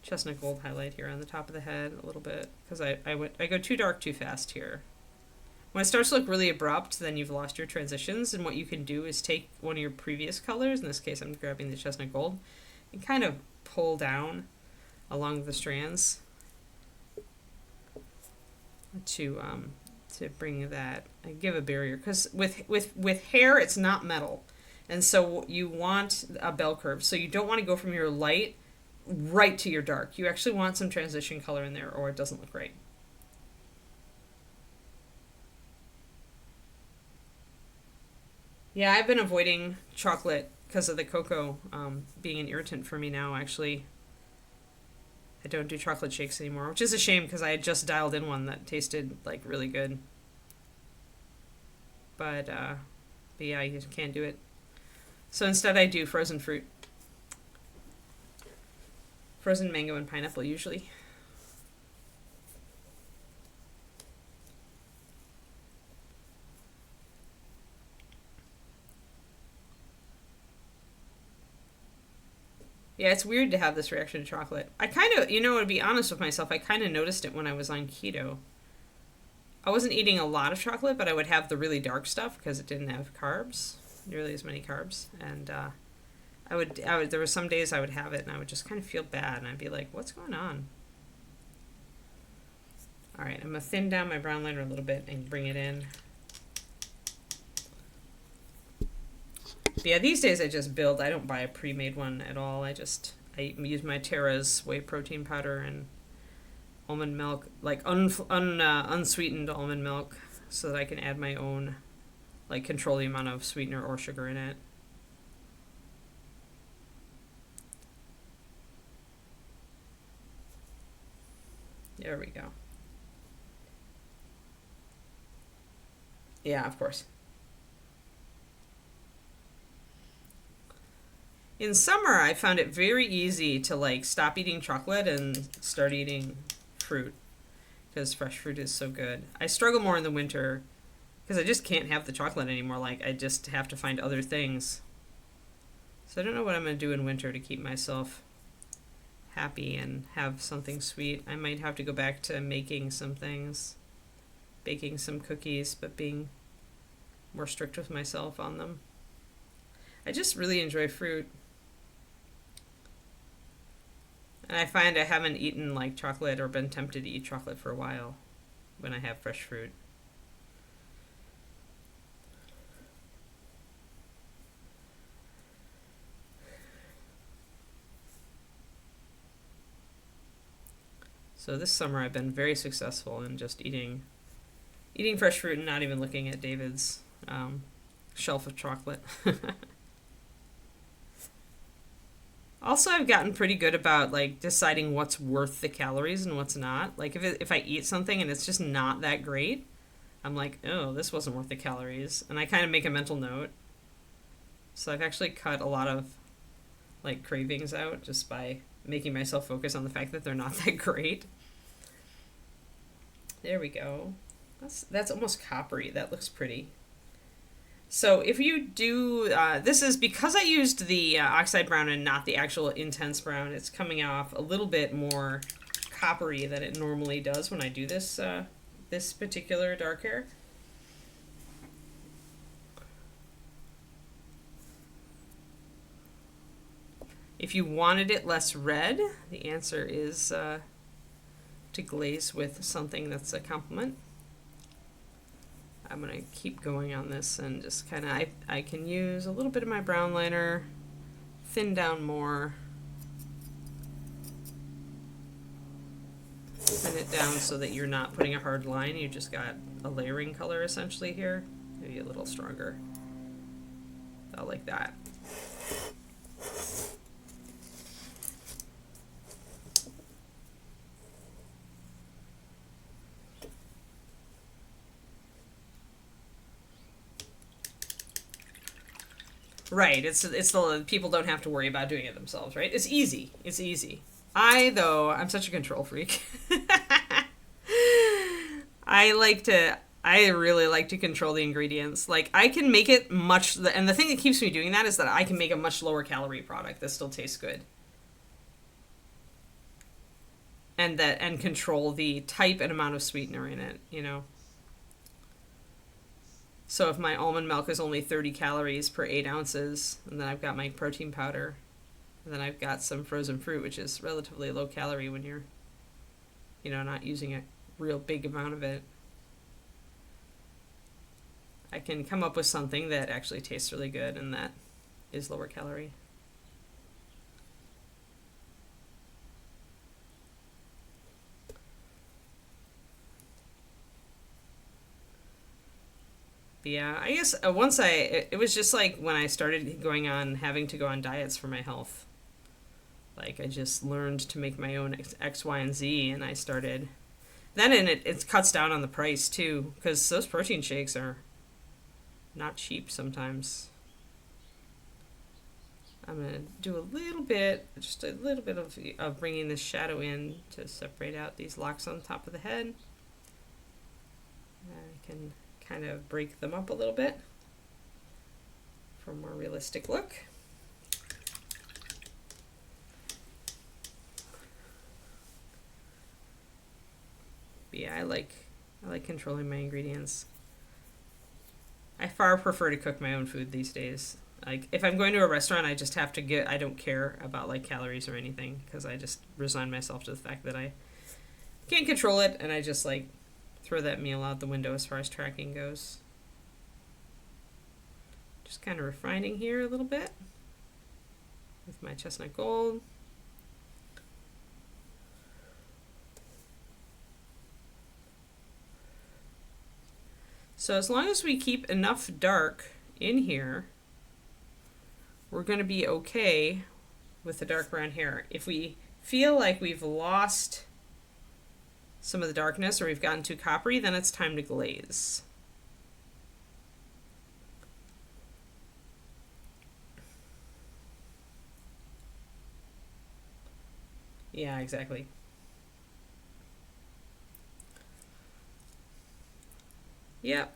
[SPEAKER 1] chestnut gold highlight here on the top of the head a little bit because I go too dark too fast here. When it starts to look really abrupt, then you've lost your transitions, and what you can do is take one of your previous colors, in this case I'm grabbing the chestnut gold, and kind of pull down along the strands to bring that, give a barrier, because with hair it's not metal, and so you want a bell curve, so you don't want to go from your light right to your dark. You actually want some transition color in there or it doesn't look right. Yeah, I've been avoiding chocolate because of the cocoa being an irritant for me now, actually. I don't do chocolate shakes anymore, which is a shame because I had just dialed in one that tasted like really good. But yeah, you just can't do it. So instead I do frozen fruit. Frozen mango and pineapple usually. Yeah, it's weird to have this reaction to chocolate. I kind of, to be honest with myself, I kind of noticed it when I was on keto. I wasn't eating a lot of chocolate, but I would have the really dark stuff because it didn't have carbs, nearly as many carbs. And I would, there were some days I would have it and I would just kind of feel bad and I'd be like, what's going on? All right, I'm going to thin down my brown liner a little bit and bring it in. But yeah, these days I just build. I don't buy a pre-made one at all. I use my Terra's whey protein powder and almond milk, like unsweetened almond milk, so that I can add my own, like control the amount of sweetener or sugar in it. There we go. Yeah, of course. In summer, I found it very easy to like stop eating chocolate and start eating fruit because fresh fruit is so good. I struggle more in the winter because I just can't have the chocolate anymore. Like I just have to find other things. So I don't know what I'm going to do in winter to keep myself happy and have something sweet. I might have to go back to making some things, baking some cookies, but being more strict with myself on them. I just really enjoy fruit. And I find I haven't eaten like chocolate or been tempted to eat chocolate for a while when I have fresh fruit. So this summer I've been very successful in just eating fresh fruit and not even looking at David's shelf of chocolate. Also, I've gotten pretty good about like deciding what's worth the calories and what's not. Like if I eat something and it's just not that great, I'm like, oh, this wasn't worth the calories, and I kind of make a mental note. So I've actually cut a lot of like cravings out just by making myself focus on the fact that they're not that great. There we go. That's almost coppery. That looks pretty. So if you do, this is because I used the oxide brown and not the actual intense brown, it's coming off a little bit more coppery than it normally does when I do this, this particular dark hair. If you wanted it less red, the answer is to glaze with something that's a complement. I'm going to keep going on this and just kind of, I can use a little bit of my brown liner, thin down more, thin it down so that you're not putting a hard line, you just got a layering color essentially here, maybe a little stronger, about like that. Right, it's the people don't have to worry about doing it themselves, right? It's easy. It's easy. I'm such a control freak. I really like to control the ingredients. Like I can make it and the thing that keeps me doing that is that I can make a much lower calorie product that still tastes good. And control the type and amount of sweetener in it, you know. So if my almond milk is only 30 calories per 8 ounces, and then I've got my protein powder, and then I've got some frozen fruit, which is relatively low calorie when you're, not using a real big amount of it, I can come up with something that actually tastes really good and that is lower calorie. But yeah, I guess it was just like when I started having to go on diets for my health. Like I just learned to make my own X, Y, and Z, and I started. Then it cuts down on the price too, because those protein shakes are not cheap sometimes. I'm gonna do just a little bit of bringing this shadow in to separate out these locks on top of the head. I can kind of break them up a little bit for a more realistic look. But yeah, I like controlling my ingredients. I far prefer to cook my own food these days. Like if I'm going to a restaurant, I just have to I don't care about like calories or anything because I just resign myself to the fact that I can't control it, and I just like throw that meal out the window as far as tracking goes. Just kind of refining here a little bit with my chestnut gold. So as long as we keep enough dark in here, we're going to be okay with the dark brown hair. If we feel like we've lost some of the darkness or we've gotten too coppery, then it's time to glaze. Yeah, exactly. Yep.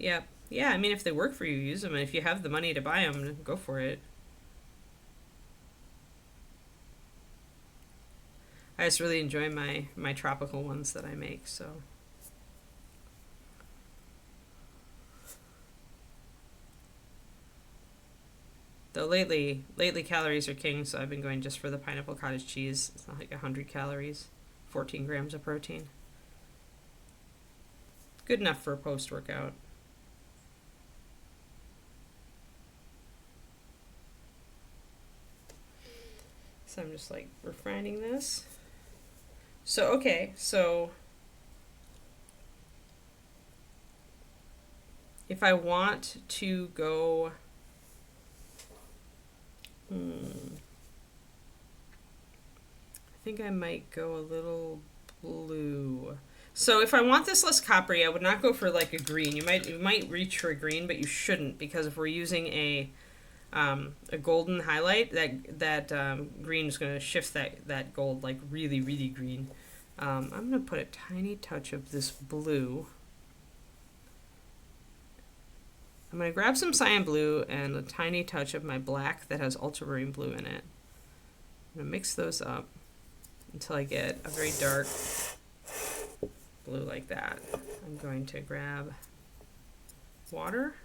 [SPEAKER 1] Yeah, I mean, if they work for you, use them. And if you have the money to buy them, go for it. I just really enjoy my tropical ones that I make, so. Though lately calories are king, so I've been going just for the pineapple cottage cheese. It's not like 100 calories, 14 grams of protein. Good enough for a post-workout. So I'm just like refining this. So, okay, so if I want to go, I think I might go a little blue. So if I want this less coppery, I would not go for like a green. You might reach for a green, but you shouldn't, because if we're using a golden highlight, that green is going to shift that gold like really, really green. I'm going to put a tiny touch of this blue. I'm going to grab some cyan blue and a tiny touch of my black that has ultramarine blue in it. I'm going to mix those up until I get a very dark blue like that. I'm going to grab water.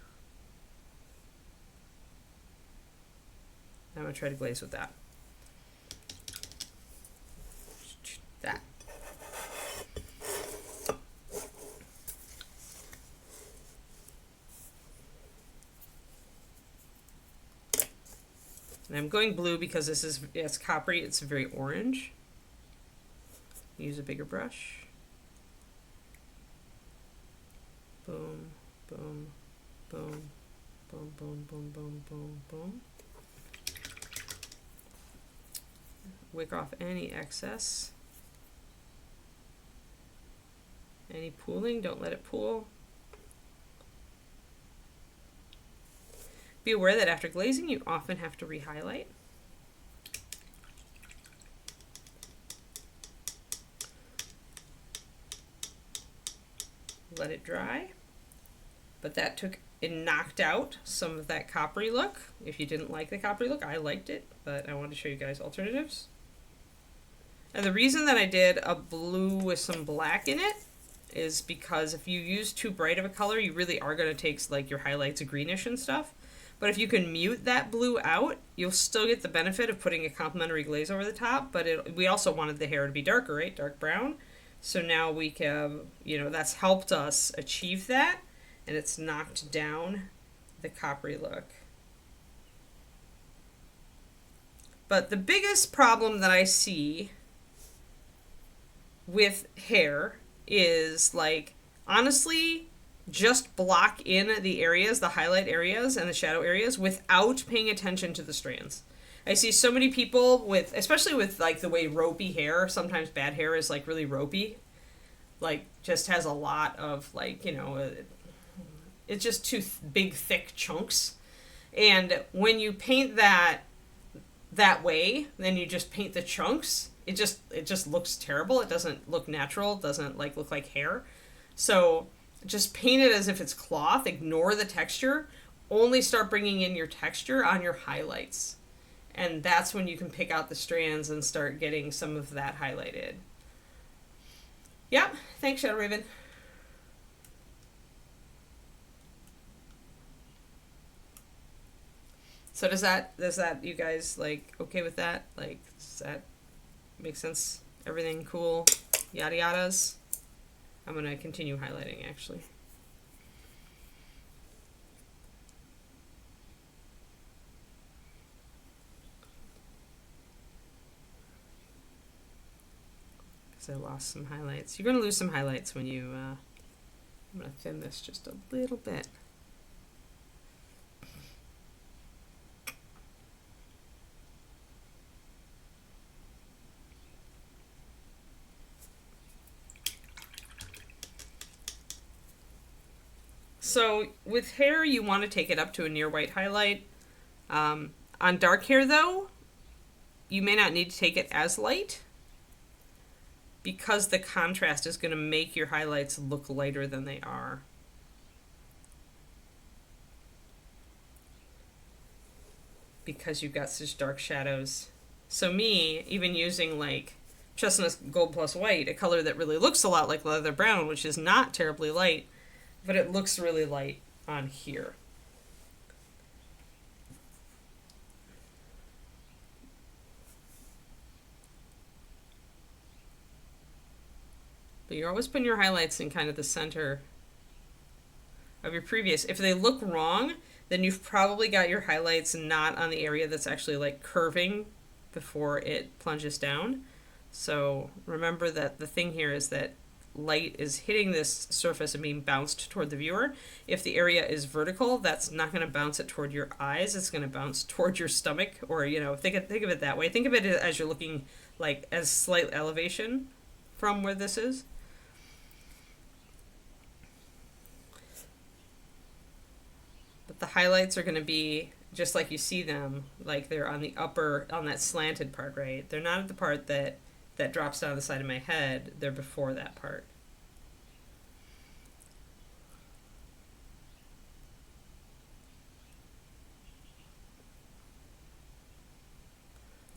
[SPEAKER 1] I'm going to try to glaze with that. That. And I'm going blue because it's coppery, it's very orange. Use a bigger brush. Boom, boom, boom, boom, boom, boom, boom, boom, boom. Wick off any excess. Any pooling, don't let it pool. Be aware that after glazing, you often have to re-highlight. Let it dry. But it knocked out some of that coppery look. If you didn't like the coppery look, I liked it, but I wanted to show you guys alternatives. And the reason that I did a blue with some black in it is because if you use too bright of a color, you really are going to take like your highlights greenish and stuff. But if you can mute that blue out, you'll still get the benefit of putting a complementary glaze over the top. But we also wanted the hair to be darker, right? Dark brown. So now we can, that's helped us achieve that. And it's knocked down the coppery look. But the biggest problem that I see with hair is, like, honestly, just block in the areas, the highlight areas and the shadow areas, without paying attention to the strands. I see so many people especially with like the way ropey hair, sometimes bad hair is like really ropey, like just has a lot of like, it's just too big, thick chunks. And when you paint that way, then you just paint the chunks, it just looks terrible. It doesn't look natural. It doesn't like look like hair. So just paint it as if it's cloth. Ignore the texture. Only start bringing in your texture on your highlights. And that's when you can pick out the strands and start getting some of that highlighted. Yep. Thanks, Shadow Raven. So does that you guys like okay with that? Like, does that make sense? Everything cool? Yada yadas. I'm gonna continue highlighting actually. Because I lost some highlights. You're gonna lose some highlights when you. I'm gonna thin this just a little bit. So with hair, you want to take it up to a near white highlight. On dark hair, though, you may not need to take it as light because the contrast is going to make your highlights look lighter than they are. Because you've got such dark shadows. So me, even using like chestnut gold plus white, a color that really looks a lot like leather brown, which is not terribly light, but it looks really light on here. But you're always putting your highlights in kind of the center of your previous. If they look wrong, then you've probably got your highlights not on the area that's actually like curving before it plunges down. So remember that the thing here is that light is hitting this surface and being bounced toward the viewer. If the area is vertical, that's not going to bounce it toward your eyes. It's going to bounce toward your stomach, or, you know, think of it that way. Think of it as you're looking like as slight elevation from where this is. But the highlights are going to be just like you see them, like they're on the upper, on that slanted part, right? They're not at the part that drops down the side of my head. They're before that part.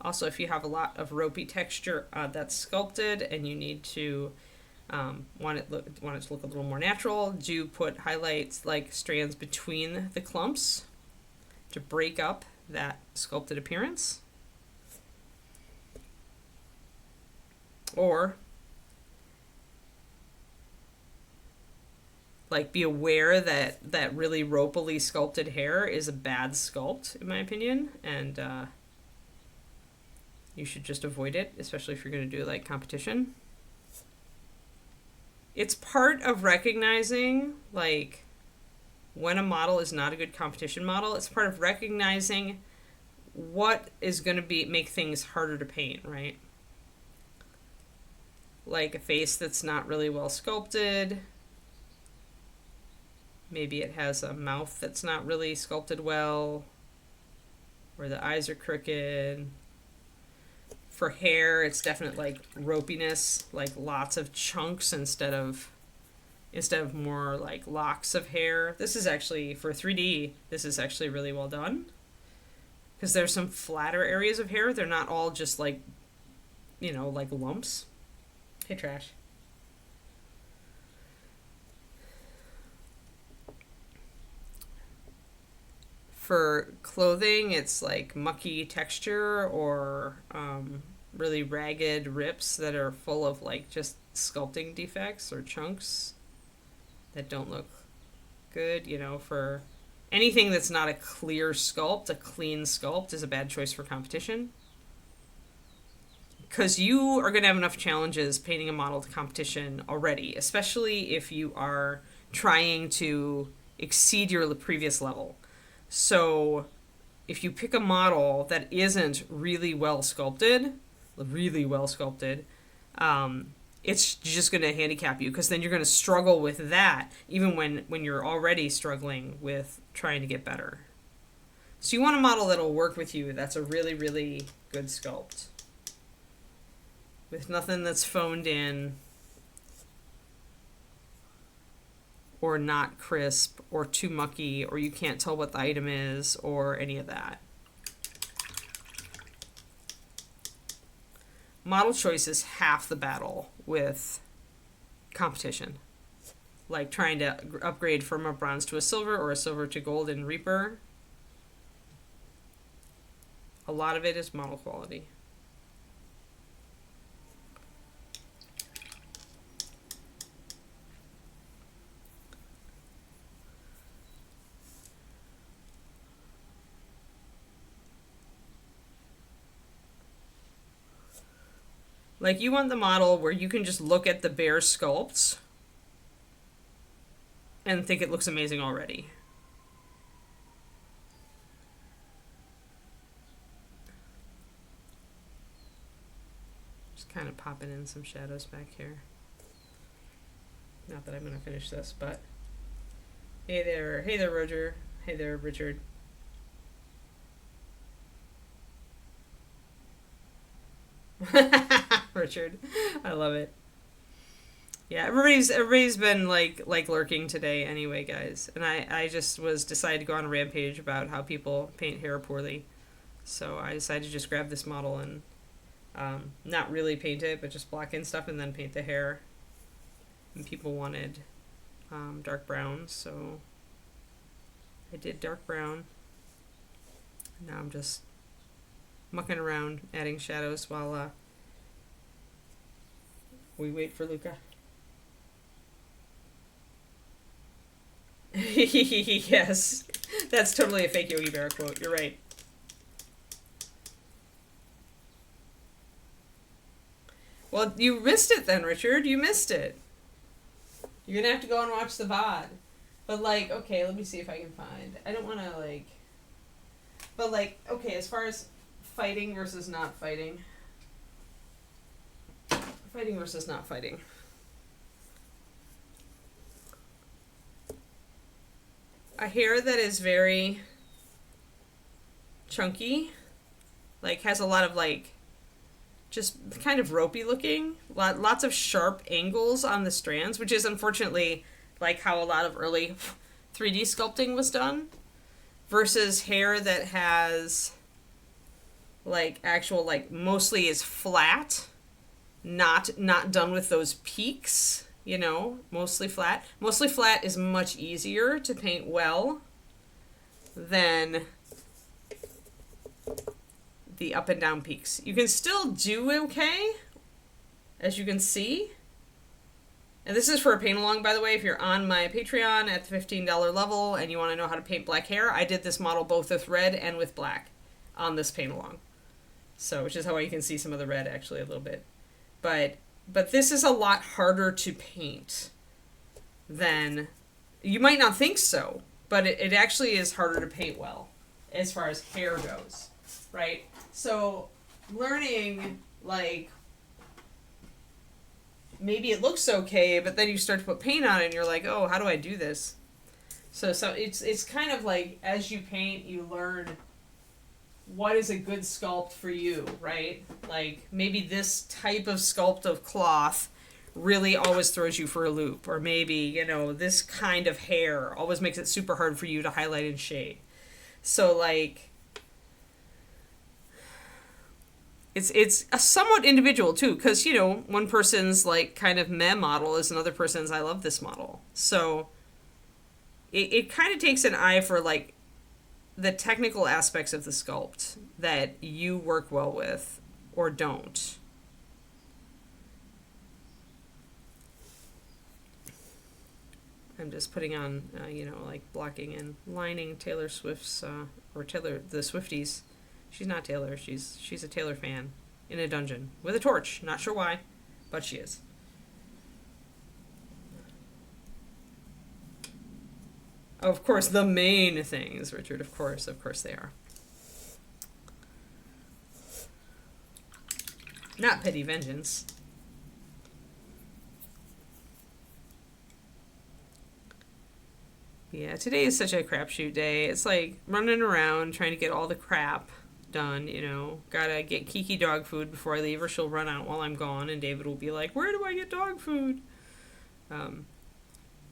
[SPEAKER 1] Also, if you have a lot of ropey texture that's sculpted and you need to want it to look a little more natural, do put highlights like strands between the clumps to break up that sculpted appearance. Or like be aware that really ropily sculpted hair is a bad sculpt, in my opinion, and you should just avoid it, especially if you're going to do like competition. It's part of recognizing like when a model is not a good competition model. It's part of recognizing what is going to make things harder to paint, right? Like a face that's not really well sculpted. Maybe it has a mouth that's not really sculpted well, or the eyes are crooked. For hair, it's definite like ropiness, like lots of chunks instead of more like locks of hair. This is actually, for 3D, this is actually really well done. Because there's some flatter areas of hair. They're not all just like, you know, like lumps. Hey, Trash. For clothing, it's like mucky texture or really ragged rips that are full of like just sculpting defects or chunks that don't look good. You know, for anything that's not a clear sculpt, a clean sculpt is a bad choice for competition. Because you are going to have enough challenges painting a model to competition already, especially if you are trying to exceed your previous level. So if you pick a model that isn't really well sculpted, it's just going to handicap you, because then you're going to struggle with that even when you're already struggling with trying to get better. So you want a model that'll work with you that's a really, really good sculpt, with nothing that's phoned in or not crisp or too mucky or you can't tell what the item is or any of that. Model choice is half the battle with competition. Like trying to upgrade from a bronze to a silver or a silver to gold in Reaper. A lot of it is model quality. Like, you want the model where you can just look at the bare sculpts and think it looks amazing already. Just kind of popping in some shadows back here. Not that I'm going to finish this, but hey there Roger. Hey there Richard. Richard, I love it. Yeah, everybody's been like lurking today anyway, guys. And I just decided to go on a rampage about how people paint hair poorly. So I decided to just grab this model and not really paint it, but just block in stuff and then paint the hair. And people wanted dark brown, so I did dark brown. Now I'm just mucking around, adding shadows while we wait for Luca. Yes, that's totally a fake Yogi Berra quote. You're right. Well, you missed it then, Richard. You missed it. You're gonna have to go and watch the VOD. But like, okay, let me see if I can find. I don't want to like. But like, okay, as far as fighting versus not fighting. Fighting versus not fighting. A hair that is very chunky, like has a lot of like just kind of ropey looking, lots of sharp angles on the strands, which is unfortunately like how a lot of early 3D sculpting was done, versus hair that has like actual like mostly is flat, not done with those peaks, you know, mostly flat. Mostly flat is much easier to paint well than the up and down peaks. You can still do okay, as you can see. And this is for a paint along, by the way. If you're on my Patreon at the $15 level and you want to know how to paint black hair, I did this model both with red and with black on this paint along. So, which is how you can see some of the red actually a little bit. But this is a lot harder to paint than, you might not think so, but it actually is harder to paint well as far as hair goes, right? So learning, like, maybe it looks okay, but then you start to put paint on it and you're like, oh, how do I do this? So it's kind of like, as you paint, you learn what is a good sculpt for you, right? Like, maybe this type of sculpt of cloth really always throws you for a loop. Or maybe, you know, this kind of hair always makes it super hard for you to highlight and shade. So, like, it's a somewhat individual, too. Because, you know, one person's, like, kind of meh model is another person's I love this model. So, it kind of takes an eye for, like, the technical aspects of the sculpt that you work well with or don't. I'm just putting on, you know, like blocking and lining Taylor Swift's, or Taylor, the Swifties. She's not Taylor, she's a Taylor fan in a dungeon with a torch. Not sure why, but she is. Of course, the main things, Richard. Of course they are. Not petty vengeance. Yeah, today is such a crapshoot day. It's like running around trying to get all the crap done, you know. Gotta get Kiki dog food before I leave, or she'll run out while I'm gone, and David will be like, where do I get dog food?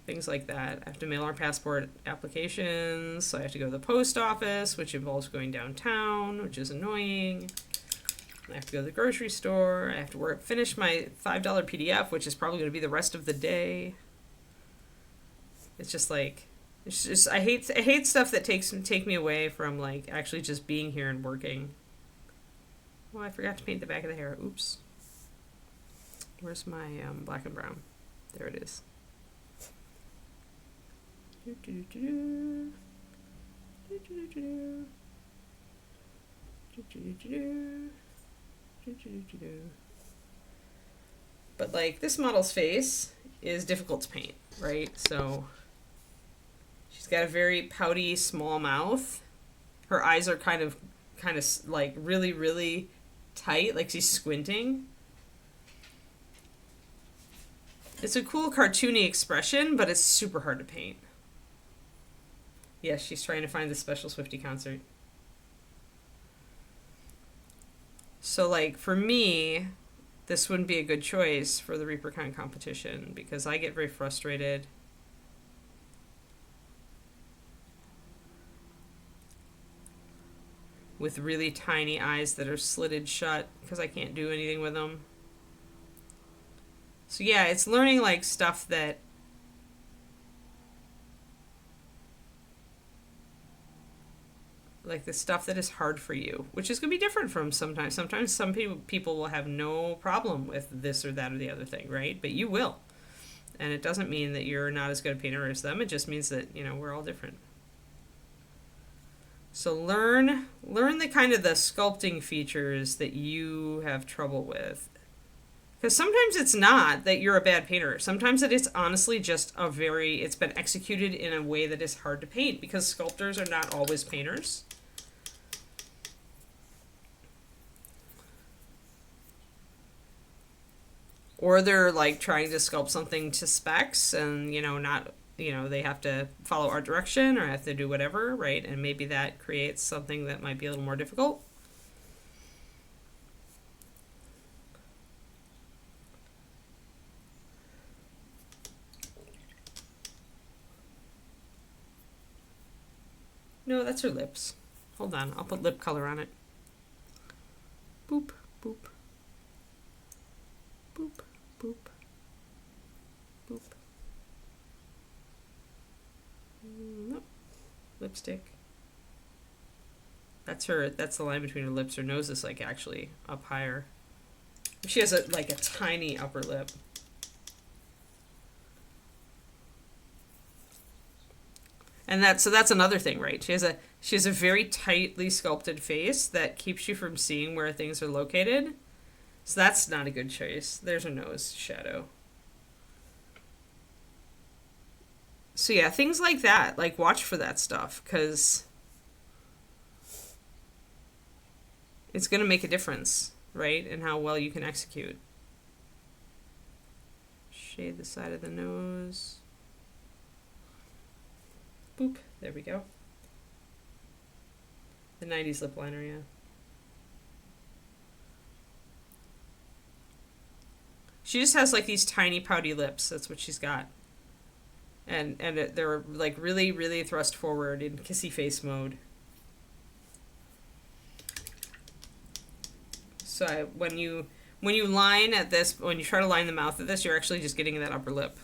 [SPEAKER 1] Things like that. I have to mail our passport applications, so I have to go to the post office, which involves going downtown, which is annoying. I have to go to the grocery store. I have to finish my $5 PDF, which is probably going to be the rest of the day. It's just like, it's just, I hate stuff that take me away from like actually just being here and working. Well, I forgot to paint the back of the hair. Oops. Where's my black and brown? There it is. But like this model's face is difficult to paint, right? So she's got a very pouty small mouth. Her eyes are kind of like really, really tight, like she's squinting. It's a cool cartoony expression, but it's super hard to paint. Yes, she's trying to find the special Swiftie concert. So, like, for me, this wouldn't be a good choice for the ReaperCon competition because I get very frustrated. With really tiny eyes that are slitted shut because I can't do anything with them. So, yeah, it's learning, like, stuff that like the stuff that is hard for you, which is going to be different from sometimes. Sometimes some people will have no problem with this or that or the other thing, right? But you will. And it doesn't mean that you're not as good a painter as them. It just means that, you know, we're all different. So learn the kind of the sculpting features that you have trouble with. Because sometimes it's not that you're a bad painter. Sometimes it is honestly just it's been executed in a way that is hard to paint because sculptors are not always painters. Or they're like trying to sculpt something to specs and, not, they have to follow art direction or have to do whatever, right? And maybe that creates something that might be a little more difficult. No, that's her lips. Hold on, I'll put lip color on it. Boop, boop. Boop, boop. Boop. Nope. Lipstick. That's the line between her lips. Her nose is like actually up higher. She has a tiny upper lip. And that's another thing, right? She has a very tightly sculpted face that keeps you from seeing where things are located. So that's not a good choice. There's her nose shadow. So yeah, things like that, like watch for that stuff because it's going to make a difference, right? In how well you can execute. Shade the side of the nose. Boop. There we go. The 90s lip liner, yeah. She just has like these tiny pouty lips. That's what she's got. And they're like really, really thrust forward in kissy face mode. So when you line at this, when you try to line the mouth at this, you're actually just getting that upper lip.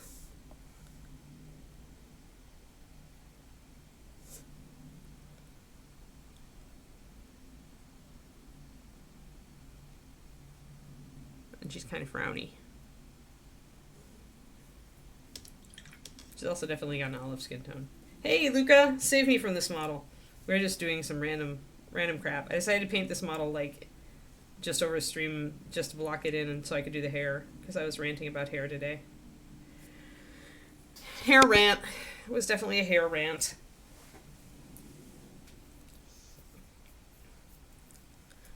[SPEAKER 1] And she's kind of frowny. She's also definitely got an olive skin tone. Hey, Luca, save me from this model. We're just doing some random crap. I decided to paint this model like just over a stream just to block it in and so I could do the hair because I was ranting about hair today. Hair rant. It was definitely a hair rant.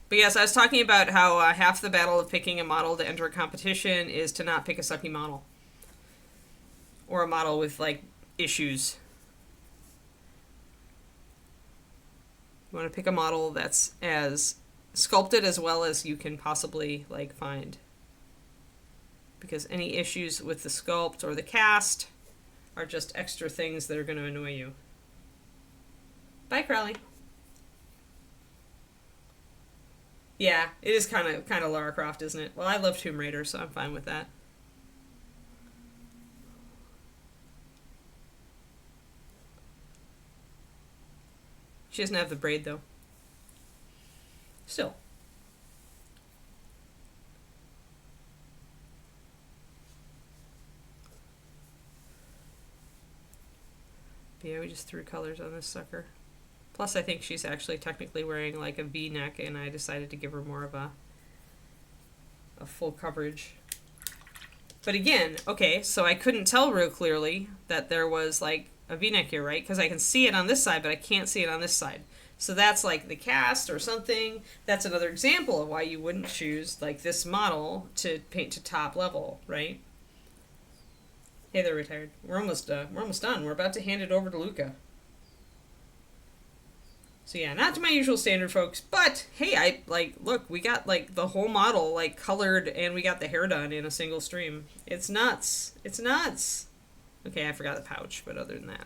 [SPEAKER 1] But yes, I was talking about how half the battle of picking a model to enter a competition is to not pick a sucky model. Or a model with, like, issues. You want to pick a model that's as sculpted as well as you can possibly, like, find. Because any issues with the sculpt or the cast are just extra things that are going to annoy you. Bye, Crowley. Yeah, it is kind of Lara Croft, isn't it? Well, I love Tomb Raider, so I'm fine with that. She doesn't have the braid, though. Still. But yeah, we just threw colors on this sucker. Plus, I think she's actually technically wearing like a V-neck, and I decided to give her more of a full coverage. But again, okay, so I couldn't tell real clearly that there was like a V-neck here, right? Because I can see it on this side, but I can't see it on this side. So that's like the cast or something. That's another example of why you wouldn't choose like this model to paint to top level, right? Hey, they're retired. We're almost done. We're about to hand it over to Luca. So yeah, not to my usual standard, folks, but hey, look, we got like the whole model like colored and we got the hair done in a single stream. It's nuts. It's nuts. Okay, I forgot the pouch, but other than that.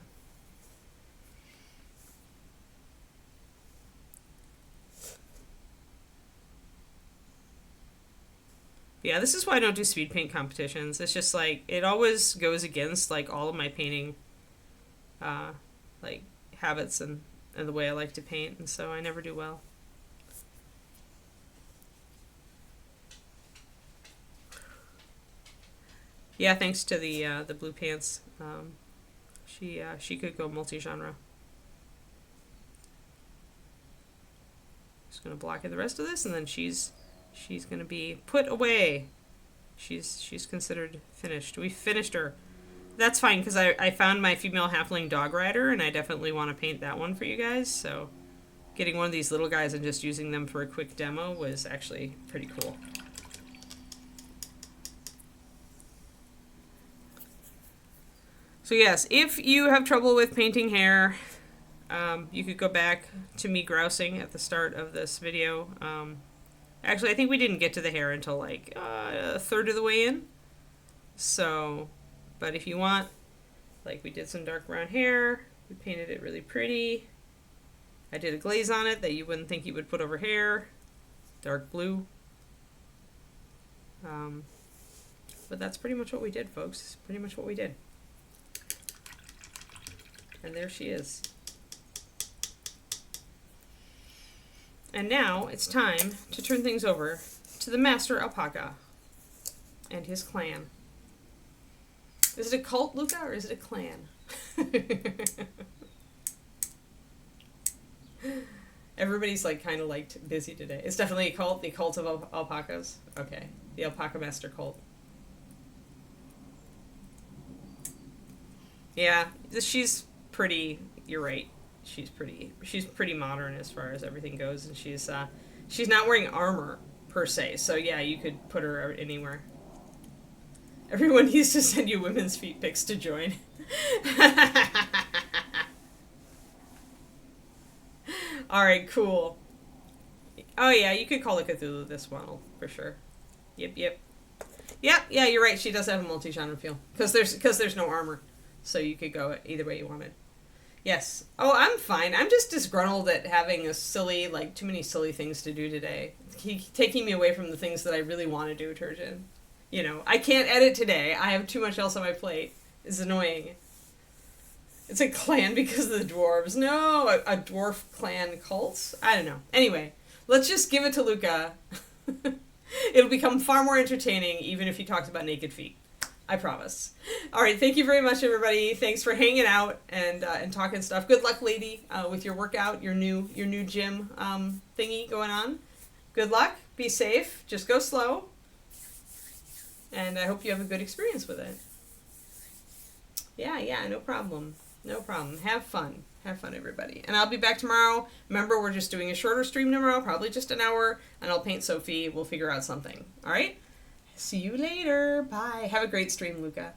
[SPEAKER 1] Yeah, this is why I don't do speed paint competitions. It's just like, it always goes against like all of my painting like habits and the way I like to paint, and so I never do well. Yeah, thanks to the blue pants, she could go multi-genre. Just gonna block in the rest of this, and then she's gonna be put away. She's considered finished. We finished her. That's fine, because I found my female halfling dog rider, and I definitely want to paint that one for you guys, so getting one of these little guys and just using them for a quick demo was actually pretty cool. So yes, if you have trouble with painting hair, you could go back to me grousing at the start of this video. Actually, I think we didn't get to the hair until like a third of the way in. So, but if you want, like we did some dark brown hair, we painted it really pretty. I did a glaze on it that you wouldn't think you would put over hair. Dark blue. But that's pretty much what we did, folks. Pretty much what we did. And there she is. And now it's time to turn things over to the Master Alpaca and his clan. Is it a cult, Luca, or is it a clan? Everybody's like kind of like busy today. It's definitely a cult, the cult of alpacas. Okay, the Alpaca Master cult. Yeah, she's pretty, you're right. She's pretty modern as far as everything goes, and she's not wearing armor per se. So yeah, you could put her anywhere. Everyone needs to send you women's feet pics to join. All right, cool. Oh yeah, you could call it Cthulhu this one for sure. Yep. Yeah, you're right. She does have a multi-genre feel because there's no armor, so you could go either way you wanted. Yes. Oh, I'm fine. I'm just disgruntled at having too many silly things to do today. Taking me away from the things that I really want to do, Turgeon. You know, I can't edit today. I have too much else on my plate. It's annoying. It's a clan because of the dwarves. No, a dwarf clan cult? I don't know. Anyway, let's just give it to Luca. It'll become far more entertaining even if he talks about naked feet. I promise. All right, thank you very much, everybody. Thanks for hanging out and talking stuff. Good luck, lady, with your workout, your new gym thingy going on. Good luck. Be safe. Just go slow. And I hope you have a good experience with it. Yeah, no problem. No problem. Have fun. Have fun, everybody. And I'll be back tomorrow. Remember, we're just doing a shorter stream tomorrow, probably just an hour, and I'll paint Sophie. We'll figure out something. All right? See you later. Bye. Have a great stream, Luca.